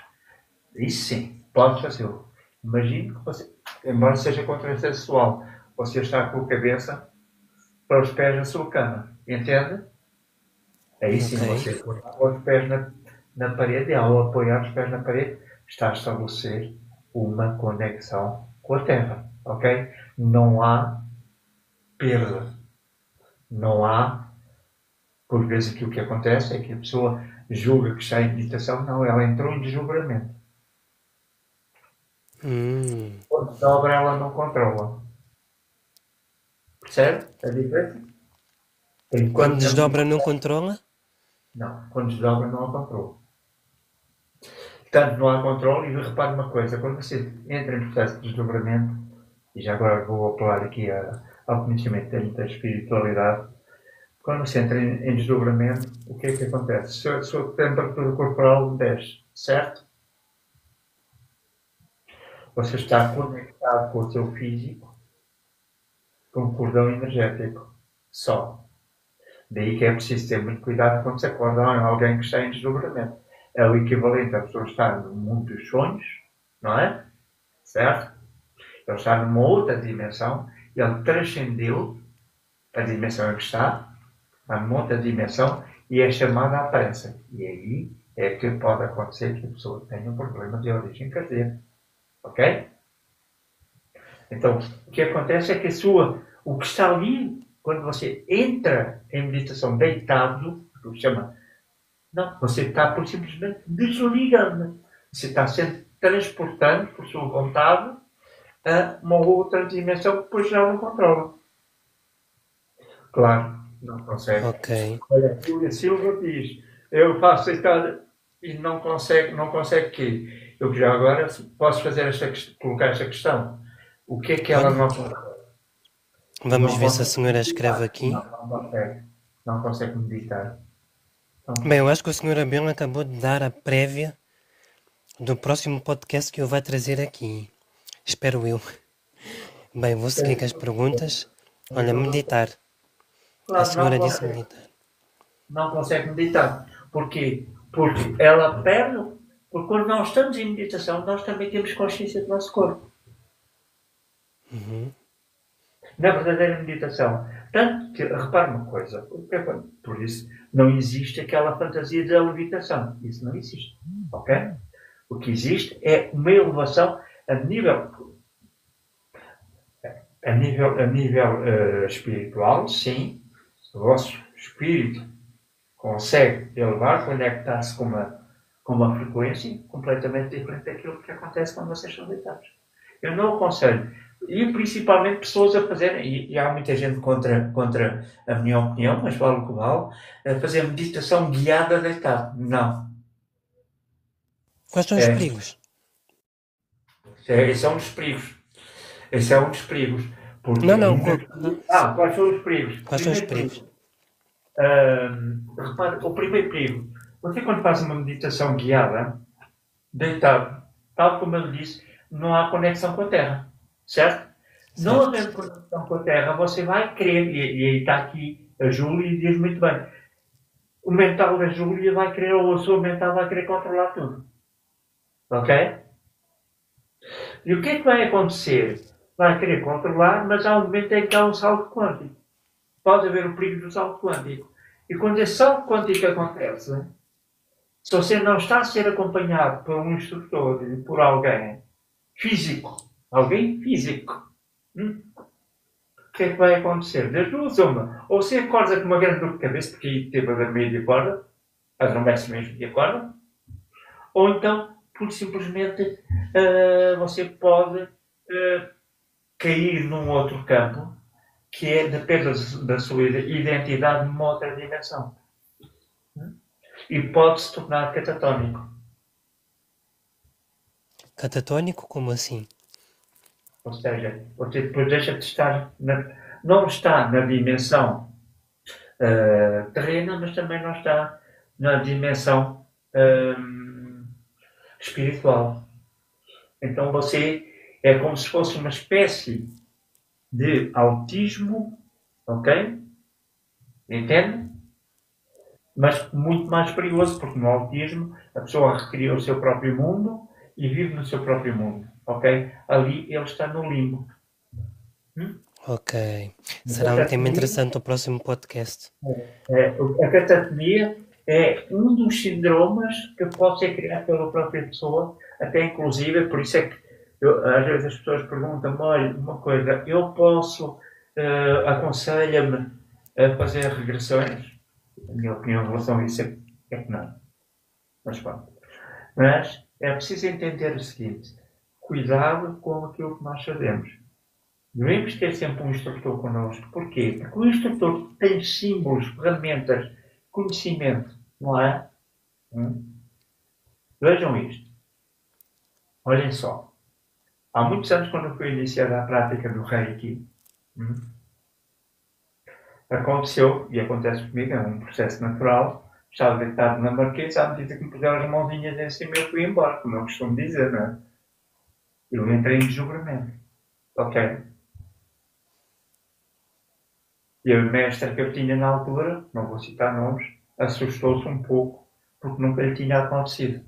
isso sim, pode fazê-lo. Imagine que você, embora seja contrassensual, você está com a cabeça para os pés na sua cama. Entende? Aí sim Ok. você põe os pés na parede e ao apoiar os pés na parede está a estabelecer uma conexão com a Terra. Ok? Não há perda. Não há, por vezes aqui o que acontece é que a pessoa julga que está em meditação. Não, ela entrou em desdobramento. Quando dobra, ela não controla. Percebe a diferença? Quando desdobra não controla? Não, quando desdobra não a controla. Portanto, não há controle. E repare uma coisa, quando você entra em processo de desdobramento, e já agora vou apelar aqui ao conhecimento da espiritualidade, quando você entra em desdobramento, o que é que acontece? A sua temperatura corporal desce, certo? Você está conectado com o seu físico, com um cordão energético, só. Daí que é preciso ter muito cuidado quando se acorda alguém que está em desdobramento. É o equivalente a pessoa estar no mundo dos sonhos, não é? Certo? Ele está numa outra dimensão, ele transcendeu a dimensão em que está numa outra dimensão e é chamada à pressa. E aí é que pode acontecer que a pessoa tenha um problema de origem cardíaca. Ok? Então, o que acontece é que o que está ali, quando você entra em meditação deitado, o que chama, não, você está simplesmente desligando. Você está sendo transportando, por sua vontade, a uma outra dimensão que depois já não controla. Claro, não consegue. Ok. Olha, a Júlia Silva diz, eu faço deitado e não consegue que eu já agora posso fazer colocar esta questão. O que é que ela não consegue? Vamos Não ver se a consegue senhora escreve meditar. aqui. Não consegue. Não consegue meditar. Bem, eu acho que o senhor Abel acabou de dar a prévia do próximo podcast que eu vai trazer aqui. Espero eu. Bem, vou seguir com as perguntas. Olha, meditar. A Claro, senhora disse meditar. não consegue meditar. Porquê? Porque ela perde. Porque quando nós estamos em meditação, nós também temos consciência do nosso corpo. Uhum. Na verdadeira meditação. Tanto que, repare uma coisa, por isso não existe aquela fantasia da levitação. Isso não existe. Ok? O que existe é uma elevação a nível espiritual, sim. O vosso espírito consegue elevar, conectar-se com uma frequência completamente diferente daquilo que acontece quando vocês são deitados. Eu não aconselho, e principalmente pessoas a fazerem, e há muita gente contra a minha opinião, mas vale o que vale, a fazer meditação guiada deitado. Não. Quais são os perigos? Esse é um dos perigos. Esse é um dos perigos. Porque Não. quais são os perigos? Quais são os perigos? Repare, o primeiro perigo. Você quando faz uma meditação guiada, deitado, tal como eu disse, não há conexão com a Terra. Certo? Não havendo conexão com a Terra, você vai querer, e aí está aqui a Júlia e diz muito bem, o mental da Júlia vai querer, ou a sua mental vai querer controlar tudo. Ok? E o que é que vai acontecer? Vai querer controlar, mas há um momento em que há um salto quântico. Pode haver o perigo do salto quântico. E quando esse salto quântico acontece, se você não está a ser acompanhado por um instrutor e por alguém físico, o que é que vai acontecer? Das duas, uma. Ou você acorda com uma grande dor de cabeça, porque aí teve a dormir de acorda, adormece mesmo de acorda, ou então, porque simplesmente você pode cair num outro campo, que é depende da sua identidade numa outra dimensão. E pode se tornar catatónico. Catatónico? Como assim? Ou seja, você depois deixa de estar, não está na dimensão terrena, mas também não está na dimensão espiritual. Então você é como se fosse uma espécie de autismo, ok? Entende? Mas muito mais perigoso, porque no autismo a pessoa recria o seu próprio mundo e vive no seu próprio mundo, ok? Ali ele está no limbo. Ok. Será um tema interessante o próximo podcast. A catatonia é um dos síndromes que pode ser criado pela própria pessoa, até inclusive, por isso é que às vezes as pessoas perguntam-me, olha, uma coisa, eu posso, aconselha-me a fazer regressões? A minha opinião em relação a isso é que não. Mas pronto. Mas é preciso entender o seguinte, cuidado com aquilo que nós fazemos. Devemos ter sempre um instrutor connosco. Porquê? Porque o instrutor tem símbolos, ferramentas, conhecimento, não é? Vejam isto. Olhem só. Há muitos anos, quando eu fui iniciar a prática do Reiki, aconteceu, e acontece comigo, é um processo natural, estava deitado na marquesa, à medida que me puseram as mãozinhas em cima, eu fui embora, como eu costumo dizer, não é? Eu entrei em desdobramento. Ok. E a mestra que eu tinha na altura, não vou citar nomes, assustou-se um pouco, porque nunca lhe tinha acontecido.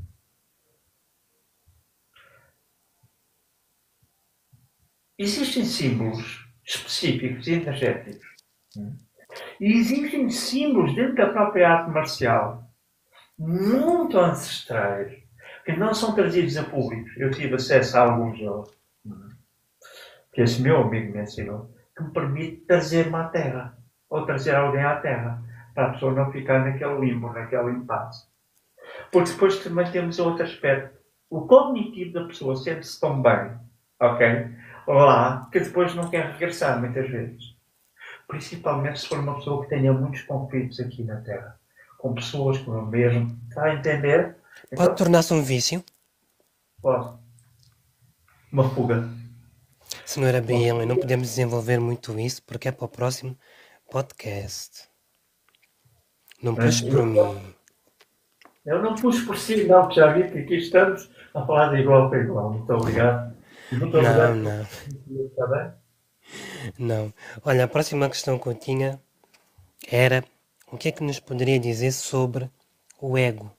Existem símbolos específicos e energéticos. E existem símbolos dentro da própria arte marcial, muito ancestrais, que não são trazidos a público. Eu tive acesso a alguns deles, que esse meu amigo me ensinou, que me permite trazer-me à Terra, ou trazer alguém à Terra, para a pessoa não ficar naquele limbo, naquele impasse. Porque depois também temos outro aspecto. O cognitivo da pessoa sente-se tão bem, ok? Lá, que depois não quer regressar, muitas vezes. Principalmente se for uma pessoa que tenha muitos conflitos aqui na Terra. Com pessoas com o mesmo. Está a entender? Pode Então, tornar-se um vício? pode. Uma fuga. Senhora Biela, não podemos desenvolver muito isso porque é para o próximo podcast. Não puxe por mim. Eu não pus por si, não, já vi que aqui estamos a falar de igual para igual. Muito obrigado. Muito obrigado. Não. Está bem? Não. Olha, a próxima questão que eu tinha era o que é que nos poderia dizer sobre o ego?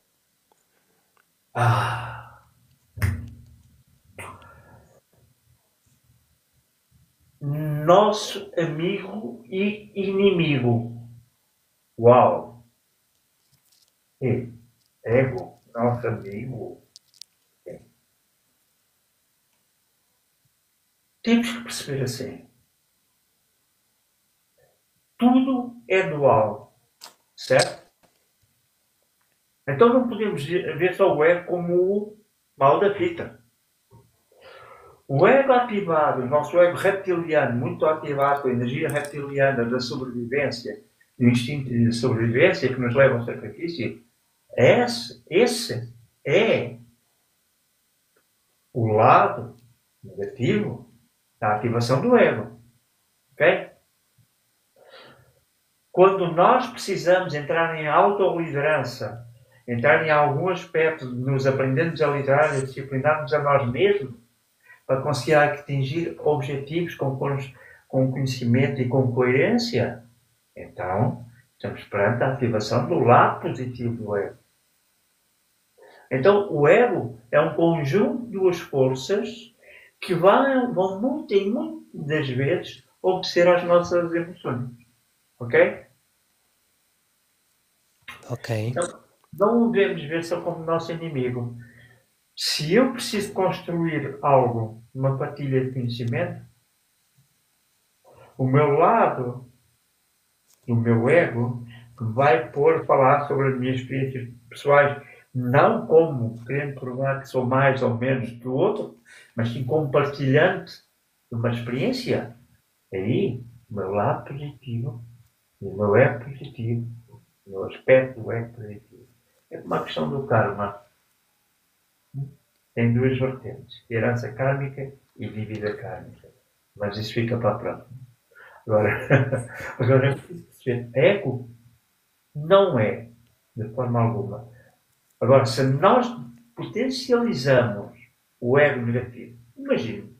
Nosso amigo e inimigo. Uau! E ego, nosso amigo. Temos que perceber assim. Tudo é dual. Certo? Então não podemos ver só o ego como o mal da fita. O ego ativado, o nosso ego reptiliano, muito ativado com a energia reptiliana da sobrevivência, do instinto de sobrevivência que nos leva ao sacrifício, esse é o lado negativo da ativação do ego. Ok? Quando nós precisamos entrar em autoliderança, entrar em algum aspecto de nos aprendermos a liderar e disciplinarmos a nós mesmos, para conseguir atingir objetivos com conhecimento e com coerência, então estamos perante a ativação do lado positivo do ego. Então o ego é um conjunto de duas forças que vão muitas das vezes obedecer às nossas emoções. Ok? Ok. Então, não devemos ver só como nosso inimigo. Se eu preciso construir algo, uma partilha de conhecimento, o meu lado, o meu ego, vai falar sobre as minhas experiências pessoais, não como querendo provar que sou mais ou menos do outro, mas sim como partilhante de uma experiência. Aí, o meu lado positivo, o meu ego positivo, o meu aspecto do ego positivo. É uma questão do karma. Tem duas vertentes, herança kármica e dívida kármica. Mas isso fica para a próxima. Agora ego não é, de forma alguma. Agora, se nós potencializamos o ego negativo, imagine,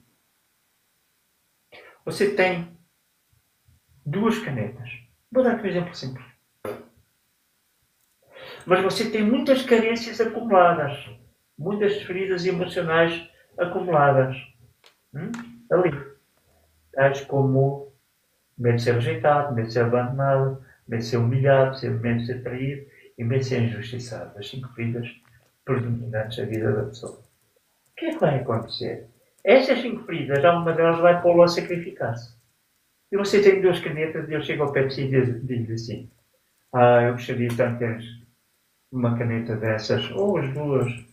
você tem duas canetas. Vou dar-te um exemplo simples. Mas você tem muitas carências acumuladas. Muitas feridas emocionais acumuladas. Ali. Tais como medo de ser rejeitado, medo de ser abandonado, medo de ser humilhado, medo de ser traído e medo de ser injustiçado. As 5 feridas predominantes da vida da pessoa. O que é que vai acontecer? Estas 5 feridas, alguma delas vai pô-lo a sacrificar-se. E você tem 2 canetas e eu chego ao pé de si e digo assim: eu gostaria tanto de ter uma caneta dessas, ou as 2.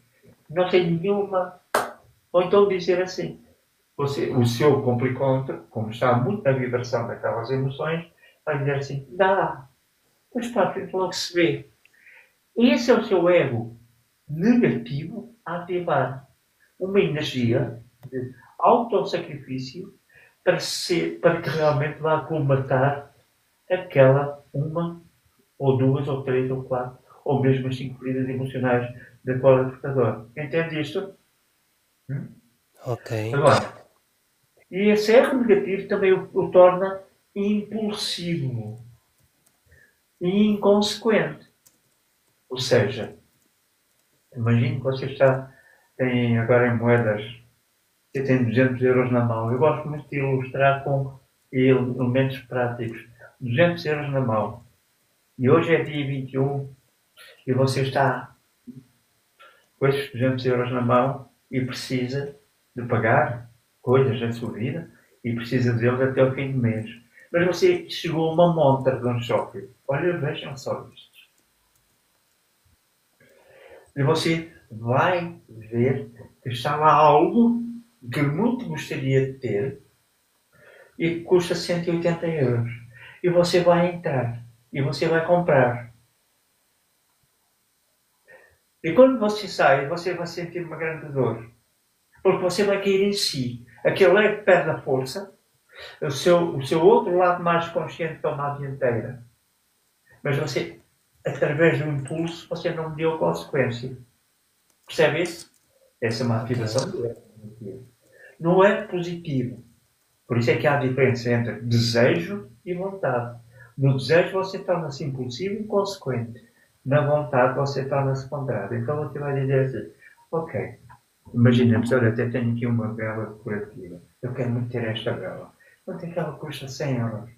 Não tem nenhuma. Ou então dizer assim: o seu complicômetro, como está muito na vibração daquelas emoções, vai dizer assim: dá. Pois para a frente logo se vê. Esse é o seu ego negativo a ativar. uma energia de autossacrifício para que realmente vá colmatar aquela uma, ou duas, ou três, ou quatro, ou mesmo as 5 feridas emocionais da qual é portador. Entende isto? Ok. Agora, e esse erro negativo também o torna impulsivo e inconsequente. Ou seja, imagine que você tem agora em moedas, você tem 200 euros na mão. Eu gosto muito de ilustrar com elementos práticos. 200 euros na mão. E hoje é dia 21 e você está com esses 200 euros na mão e precisa de pagar coisas da sua vida e precisa deles até o fim do mês. Mas você chegou a uma montra de um shopping. Olha, vejam só isto. E você vai ver que está lá algo que muito gostaria de ter e que custa 180 euros. E você vai entrar e você vai comprar. E quando você sai, você vai sentir uma grande dor. Porque você vai cair em si. Aquele é que perde a força. O seu outro lado mais consciente toma a dianteira. Mas você, através do impulso, você não me deu consequência. Percebe isso? Essa é uma ativação do ego. Não é positivo. Por isso é que há a diferença entre desejo e vontade. No desejo você torna-se impulsivo e inconsequente. Na vontade você torna-se ponderado. Então você vai dizer assim, ok, imaginemos, olha, até tenho aqui uma vela decorativa. Eu quero muito ter esta vela. Quanto é que ela custa? 100 euros.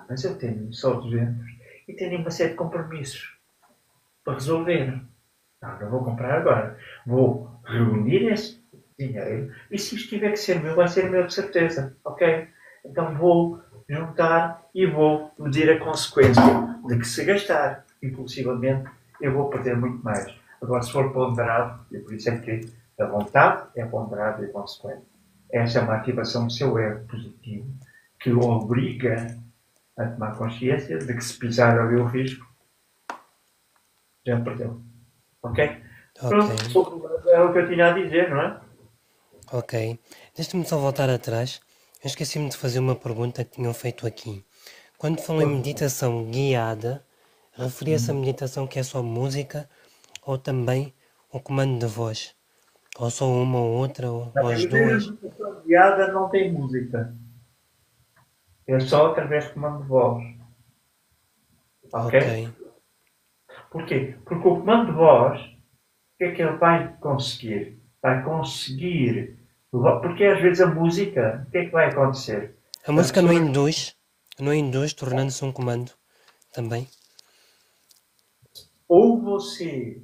Mas eu tenho só 200 e tenho uma série de compromissos para resolver. Não vou comprar agora. Vou reunir esse dinheiro e se isto tiver que ser meu, vai ser meu de certeza. Ok? Então vou juntar e vou medir a consequência de que se gastar impulsivamente eu vou perder muito mais. Agora, se for ponderado, e por isso é que a vontade é ponderada e consequente. Essa é uma ativação do seu ego positivo que o obriga a tomar consciência de que se pisar ali o risco, já perdeu. Ok? Pronto, é o que eu tinha a dizer, não é? Ok. Deixa-me só voltar atrás. Eu esqueci-me de fazer uma pergunta que tinham feito aqui. Quando falam em meditação guiada, referia-se à meditação que é só música ou também o comando de voz? Ou só uma ou outra, ou as duas? A meditação guiada não tem música. É só através de comando de voz. Ok? Porquê? Porque o comando de voz, o que é que ele vai conseguir? Vai conseguir. Porque às vezes a música, o que é que vai acontecer? A música não induz, tornando-se um comando também. Ou você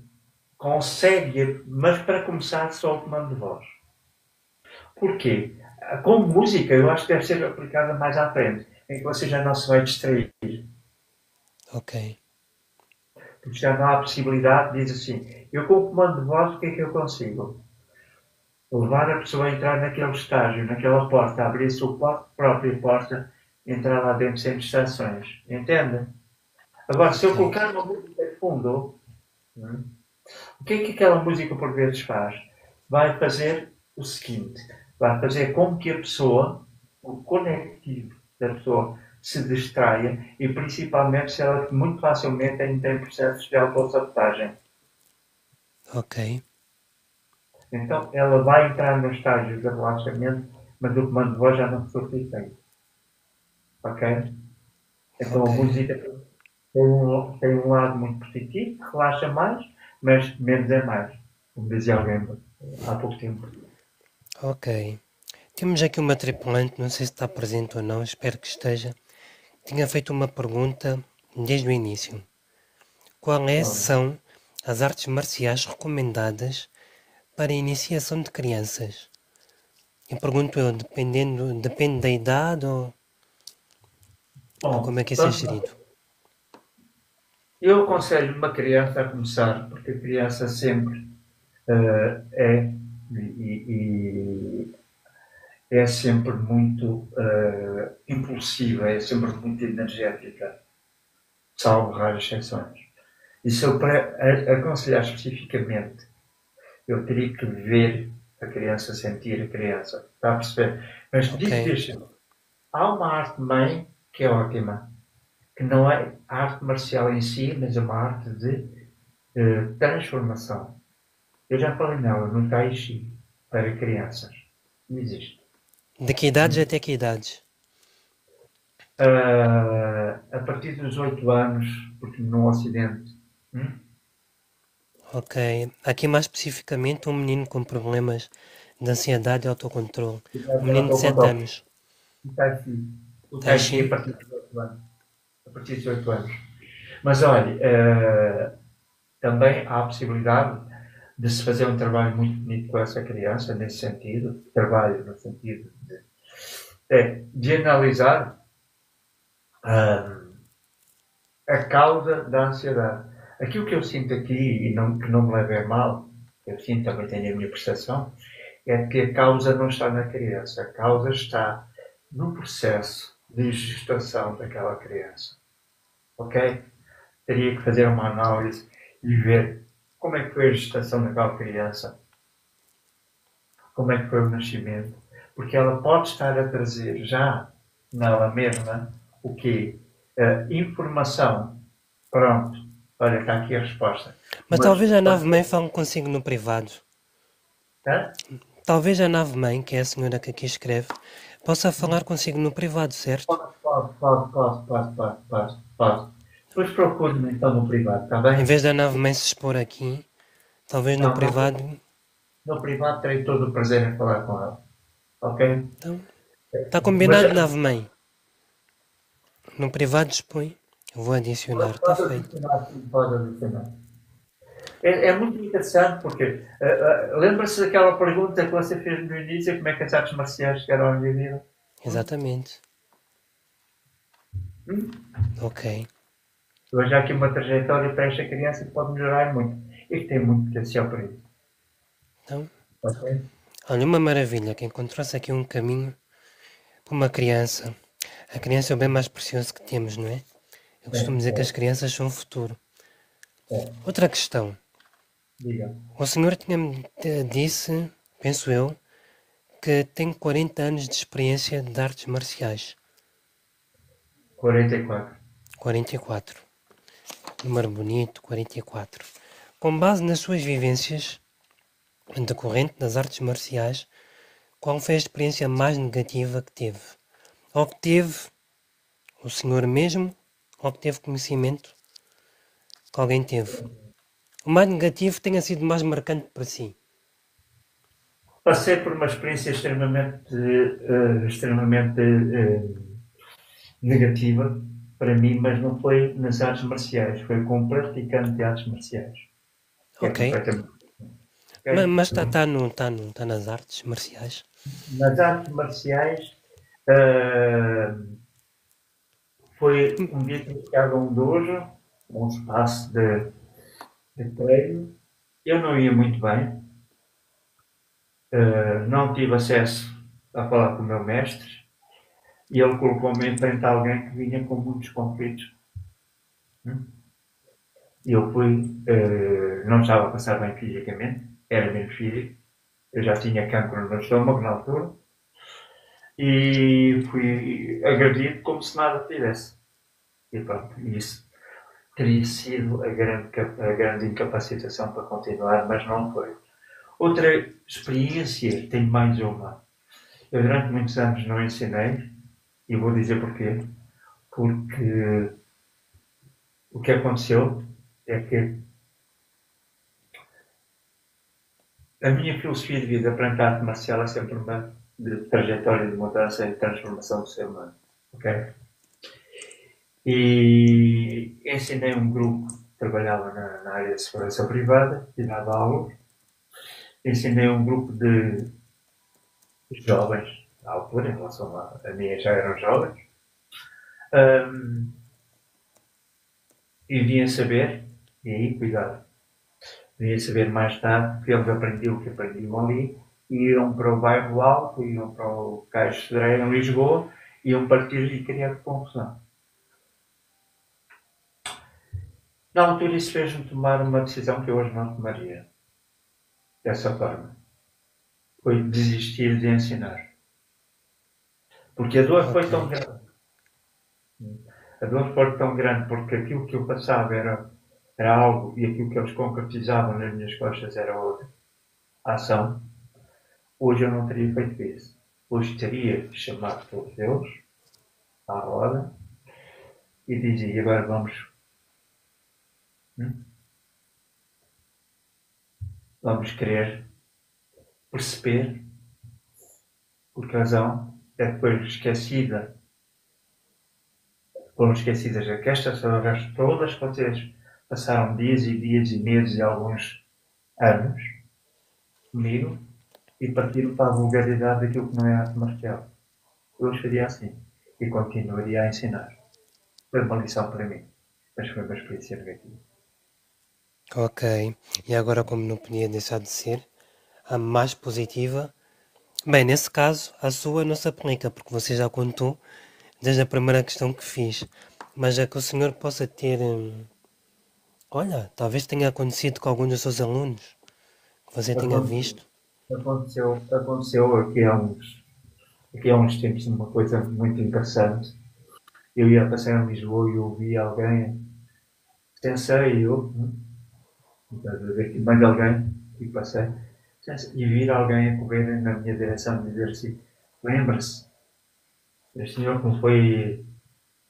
consegue, mas para começar só o comando de voz. Porquê? Com música, eu acho que deve ser aplicada mais à frente, em que você já não se vai distrair. Ok. Porque já não há possibilidade, diz assim, eu com o comando de voz, o que é que eu consigo? Levar a pessoa a entrar naquele estágio, naquela porta, abrir a sua própria porta, entrar lá dentro sem distrações. Entende? Agora, se eu colocar uma música de fundo, o que é que aquela música por vezes faz? Vai fazer o seguinte, vai fazer com que a pessoa, o conectivo da pessoa, se distraia e principalmente se ela muito facilmente entra em processos de autossabotagem. Ok. Então ela vai entrar no estágio de relaxamento, mas o comando de voz já não surte efeito. Ok? Então a música tem um lado muito positivo, que relaxa mais, mas menos é mais. Como dizia alguém há pouco tempo. Ok. Temos aqui uma tripulante, não sei se está presente ou não, espero que esteja. Tinha feito uma pergunta desde o início. Quais são as artes marciais recomendadas para a iniciação de crianças? Eu pergunto eu, depende da idade ou como é que isso é gerido? Eu aconselho uma criança a começar, porque a criança sempre é sempre muito impulsiva, é sempre muito energética, salvo raras exceções. E se eu aconselhar especificamente, eu teria que ver a criança sentir a criança. Está a perceber? Mas Ok. digo isto, há uma arte mãe que é ótima, que não é a arte marcial em si, mas é uma arte de transformação. Eu já falei nela no Tai Chi para crianças. Existe. De que idades até que idades? A partir dos 8 anos, porque no Ocidente. Ok. Aqui mais especificamente um menino com problemas de ansiedade e autocontrole. Um menino de 7 anos. O Tai Chi. O Tai Tai Chi a Chi? partir dos 8 anos. A partir dos 8 anos. Mas olha, também há a possibilidade de se fazer um trabalho muito bonito com essa criança, nesse sentido. Trabalho no sentido de analisar a causa da ansiedade. Aquilo que eu sinto aqui, e que não me leve a mal, eu sinto, também tenho a minha percepção, é que a causa não está na criança, a causa está no processo de gestação daquela criança. Ok? Teria que fazer uma análise e ver como é que foi a gestação daquela criança, como é que foi o nascimento, porque ela pode estar a trazer já nela mesma o quê? Informação. Pronto, olha, está aqui a resposta. Mas talvez a nave-mãe fale consigo no privado. Talvez a nave-mãe, que é a senhora que aqui escreve, possa falar consigo no privado, certo? Pode. Depois procure-me então no privado, está bem? Em vez da nave-mãe se expor aqui, talvez no Não, privado. no privado terei todo o prazer em falar com ela. Ok? Então, está combinado, nave-mãe. No privado dispõe. Eu vou adicionar, está feito. Pode adicionar. É muito interessante porque lembra-se daquela pergunta que você fez no início, como é que as artes marciais chegaram à minha vida? Exatamente. Ok. Eu vejo aqui uma trajetória para esta criança que pode melhorar muito e que tem muito potencial para isso. Então, Ok? olha, uma maravilha que encontrou-se aqui um caminho para uma criança. A criança é o bem mais precioso que temos, não é? Eu costumo dizer que as crianças são o futuro. Outra questão. Diga. O senhor disse, penso eu, que tem 40 anos de experiência de artes marciais. 44. 44. Número bonito, 44. Com base nas suas vivências decorrente das artes marciais, qual foi a experiência mais negativa que teve? Ou que teve o senhor mesmo, ou que teve conhecimento que alguém teve? O mais negativo tenha sido mais marcante para si. Passei por uma experiência extremamente negativa para mim, mas não foi nas artes marciais, foi com praticante de artes marciais. Ok. Completamente. Mas está nas artes marciais. Nas artes marciais foi um dia dedicado a um dojo, um espaço de treino. Eu não ia muito bem, não tive acesso a falar com o meu mestre e ele colocou-me em frente a alguém que vinha com muitos conflitos. E eu fui, não estava a passar bem fisicamente, era mesmo físico, eu já tinha cancro no estômago na altura e fui agredido como se nada tivesse. E pronto, isso teria sido a grande incapacitação para continuar, mas não foi. Outra experiência, tenho mais uma. Eu durante muitos anos não ensinei, e vou dizer porquê. Porque o que aconteceu é que a minha filosofia de vida perante a arte marcial é sempre uma de trajetória de mudança e transformação do ser humano. Ok? E ensinei um grupo que trabalhava na área de segurança privada e dava aulas. Ensinei um grupo de jovens, na altura, em relação a mim já eram jovens. E vinha saber, e aí, cuidado, vinha saber mais tarde que eles aprendiam o que aprendiam ali, iam para o bairro Alto, iam para o Caixo de Sodré em Lisboa, iam partir e criar confusão. Na altura isso fez-me tomar uma decisão que eu hoje não tomaria. Dessa forma. foi desistir de ensinar. Porque a dor foi Ok. tão grande. A dor foi tão grande porque aquilo que eu passava era algo e aquilo que eles concretizavam nas minhas costas era outra ação. Hoje eu não teria feito isso. Hoje teria chamado todos eles à roda e dizia, agora vamos querer perceber por que razão é depois esquecida, foram esquecidas estas horas todas que vocês passaram dias e dias e meses e alguns anos comigo e partiram para a vulgaridade daquilo que não é arte marcial. Eu hoje faria assim e continuaria a ensinar. Foi uma lição para mim, mas foi uma experiência negativa. Ok. E agora, como não podia deixar de ser, a mais positiva. Bem, nesse caso, a sua não se aplica, porque você já contou desde a primeira questão que fiz. Mas é que o senhor possa ter. Olha, talvez tenha acontecido com algum dos seus alunos, que você tenha Aconteceu, visto. aconteceu aqui há uns tempos uma coisa muito interessante. Eu ia passar em Lisboa e ouvi alguém, pensei eu, mais alguém, e passei, e vir alguém a correr na minha direção e dizer assim, lembra-se, este senhor que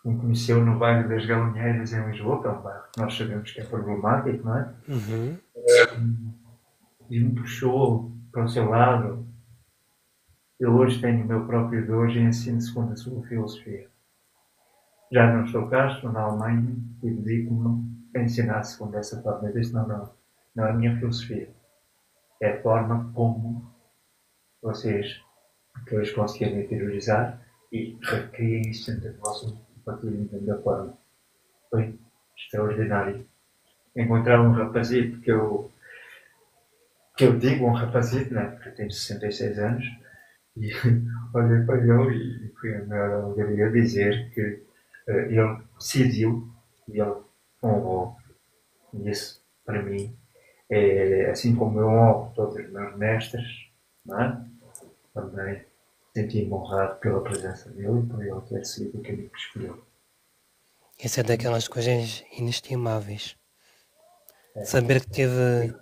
me conheceu no bairro das Galinheiras em Lisboa, que é um bairro que nós sabemos que é problemático, não é? Uhum. E me puxou para o seu lado. Eu hoje tenho o meu próprio dojo e ensino segundo a sua filosofia. Já não estou cá, estou na Alemanha e dedico-me a ensinar segundo essa forma. Eu disse, não é a minha filosofia. É a forma como vocês depois conseguirem interiorizar e recriem isso dentro da vossa partilha da forma. Foi extraordinário. Encontrar um rapazito que eu digo um rapazito, né? Porque eu tenho 66 anos, e olhei para ele e fui a maior alegria dizer que ele decidiu e ele honrou. E isso, para mim, é assim como eu honro todos os meus mestres, não é? Também senti-me honrado pela presença dele e por ele ter seguido o caminho que escolheu. Isso é daquelas coisas inestimáveis. Saber que teve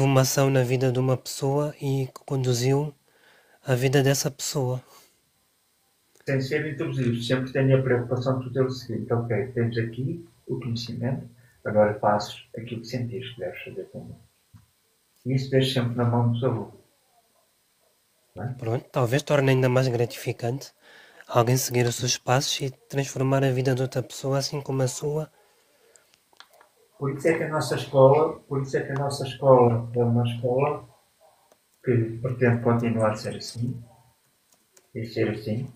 uma ação na vida de uma pessoa e que conduziu a vida dessa pessoa. Sem ser intrusivo, sempre tenho a preocupação de dizer o seguinte, ok, tens aqui o conhecimento, agora fazes aquilo que sentires que deves fazer também. E isso deixa sempre na mão dos alunos. Pronto, talvez torne ainda mais gratificante alguém seguir os seus passos e transformar a vida de outra pessoa assim como a sua. Por isso é que a nossa escola é uma escola que pretende continuar a ser assim, e ser assim,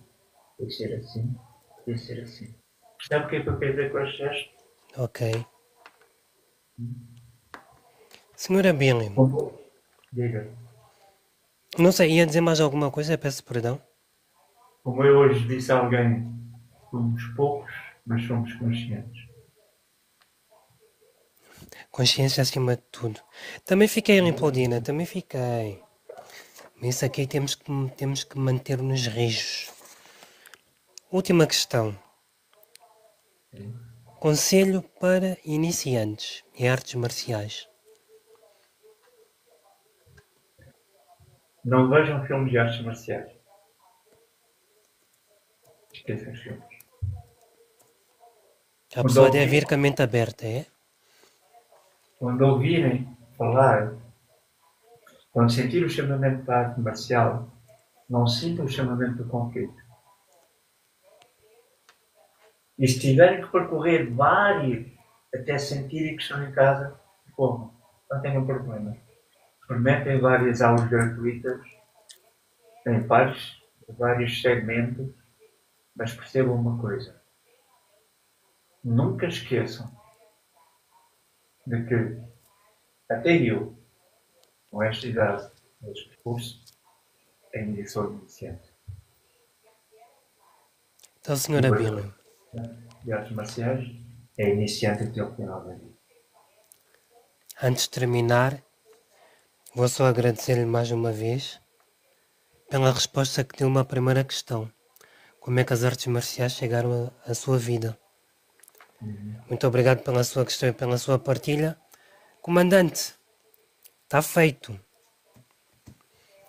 e ser assim, e ser assim. Percebe o que é que eu quero dizer com este gesto? Ok. Senhora Billy, Diga. não sei, ia dizer mais alguma coisa? Peço perdão. Como eu hoje disse a alguém, somos poucos, mas somos conscientes. Consciência acima de tudo. Também fiquei, Leopoldina, também fiquei. Mas isso aqui temos que manter-nos rijos. Última questão. Conselho para iniciantes em artes marciais. Não vejam filmes de artes marciais. Esqueçam os filmes. A pessoa deve ir com a mente aberta, é? Quando ouvirem falar, quando sentir o chamamento da arte marcial, não sintam o chamamento do conflito. E se tiverem que percorrer vários até sentirem que estão em casa, como? Não tenham problema. Experimentem várias aulas gratuitas, em vários segmentos, mas percebam uma coisa. Nunca esqueçam de que até eu, com esta idade, neste percurso, ainda sou iniciante. Então, senhora Billy, De artes marciais é iniciante até o final da vida. antes de terminar, Vou só agradecer-lhe mais uma vez pela resposta que deu uma primeira questão. Como é que as artes marciais chegaram à sua vida? Muito obrigado pela sua questão e pela sua partilha. Comandante, está feito.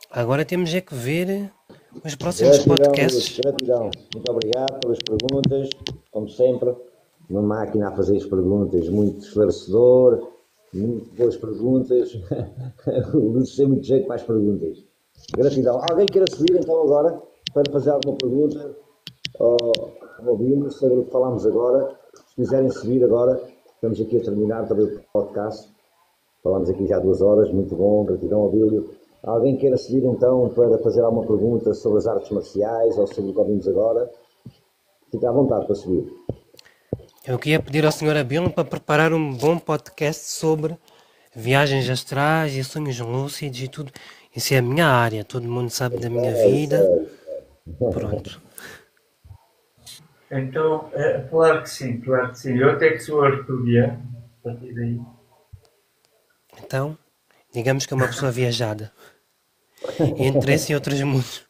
Agora temos é que ver os próximos podcasts. Gratidão. Muito obrigado pelas perguntas. Como sempre, uma máquina a fazer as perguntas, muito esclarecedor, muito boas perguntas. Tem muito jeito para as perguntas. Gratidão. Alguém queira subir então agora para fazer alguma pergunta ao Bílio sobre o que falámos agora? Se quiserem subir agora, estamos aqui a terminar também o podcast. Falámos aqui já 2 horas, muito bom, gratidão ao Bílio. Alguém queira subir então para fazer alguma pergunta sobre as artes marciais ou sobre o que ouvimos agora? Fique à vontade para subir. Eu queria pedir ao Sr. Abílio para preparar um bom podcast sobre viagens astrais e sonhos lúcidos e tudo. Isso é a minha área, todo mundo sabe da minha vida. Pronto. Então, claro que sim, claro que sim. Eu até que sou arturiano, a partir daí. Então, digamos que é uma pessoa viajada. E interesse em outros mundos.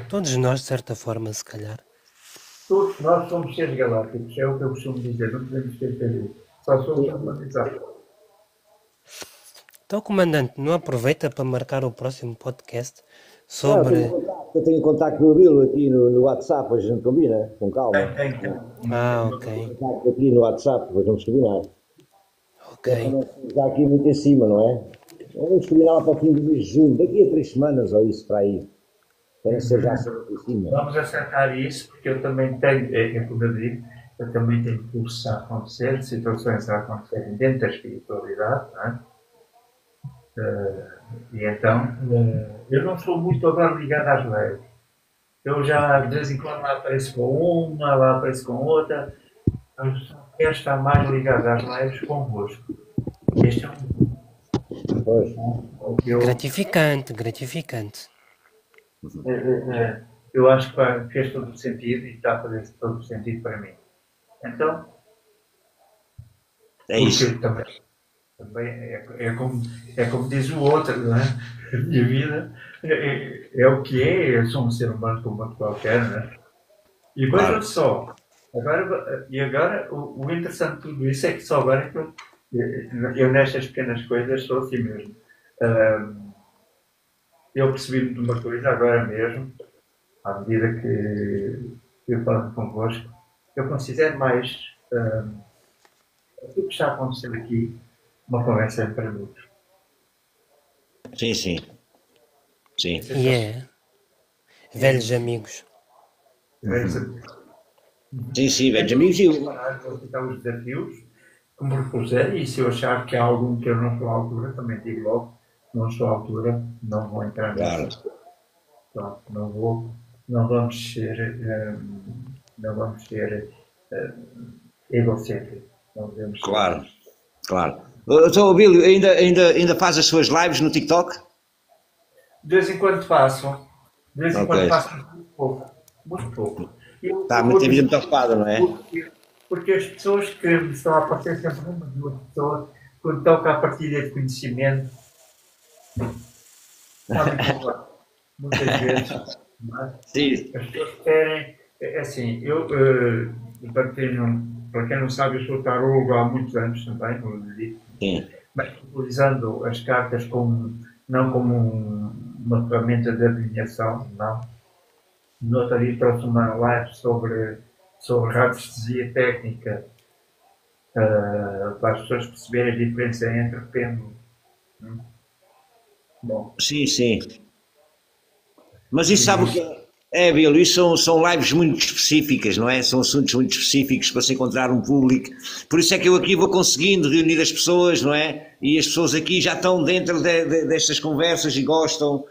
Todos nós, de certa forma, se calhar. Todos nós somos seres galácticos, é o que eu costumo dizer, não podemos esquecer disso. Só somos humanizados. Então, comandante, não aproveita para marcar o próximo podcast sobre... Eu tenho contacto com o Bílio aqui no WhatsApp, hoje a gente combina, com calma. ok. Contacto aqui no WhatsApp, hoje vamos combinar. Ok. Está aqui muito em cima, não é? Vamos combinar lá para o fim do mês de junho, daqui a 3 semanas ou isso para aí. Para ser já em cima. Vamos acertar isso, porque eu também tenho, como eu digo, eu também tenho cursos a acontecer, situações a acontecerem dentro da espiritualidade, não é? E então, eu não sou muito agora ligado às leis. Eu já, de vez em quando, lá apareço com uma, lá apareço com outra. Eu só quero estar mais ligado às leis convosco. Este é Gratificante. Eu acho que fez todo o sentido e está a fazer todo o sentido para mim. Então, é isso. Também é como diz o outro, não é? A minha vida é o que é, eu sou um ser humano como outro qualquer, não é? E veja só, agora o interessante de tudo isso é que só agora é que eu nestas pequenas coisas sou assim mesmo. Eu percebi-me de uma coisa agora mesmo, à medida que eu falo convosco, eu considero mais o que está a acontecer aqui uma conversa entre amigos. Sim. Velhos amigos. Sim, velhos amigos. Vou aceitar os desafios que me propuserem e se eu achar que há algum que eu não estou à altura, também digo logo, não estou à altura, não vou entrar nisso. Claro. Não vamos ser egocêntricos. Claro. Então, Bílio, ainda faz as suas lives no TikTok? De vez em quando faço. Muito pouco. Está muito ocupado, não é? Porque as pessoas que me estão a aparecer sempre uma, 2 pessoas, quando toca a partilha de conhecimento, muitas vezes. Sim. As pessoas querem. Assim, para quem não sabe, eu sou tarólogo há muitos anos também, como eu digo. Sim. Mas utilizando as cartas não como uma ferramenta de adivinhação, não. No outro dia trouxe uma live sobre radiestesia técnica para as pessoas perceberem a diferença entre pêndulo. Bom. Sim. Mas isso sabe o que é, Bílio? Isso são lives muito específicas, não é? São assuntos muito específicos para se encontrar um público. Por isso é que eu aqui vou conseguindo reunir as pessoas, não é? E as pessoas aqui já estão dentro destas conversas e gostam.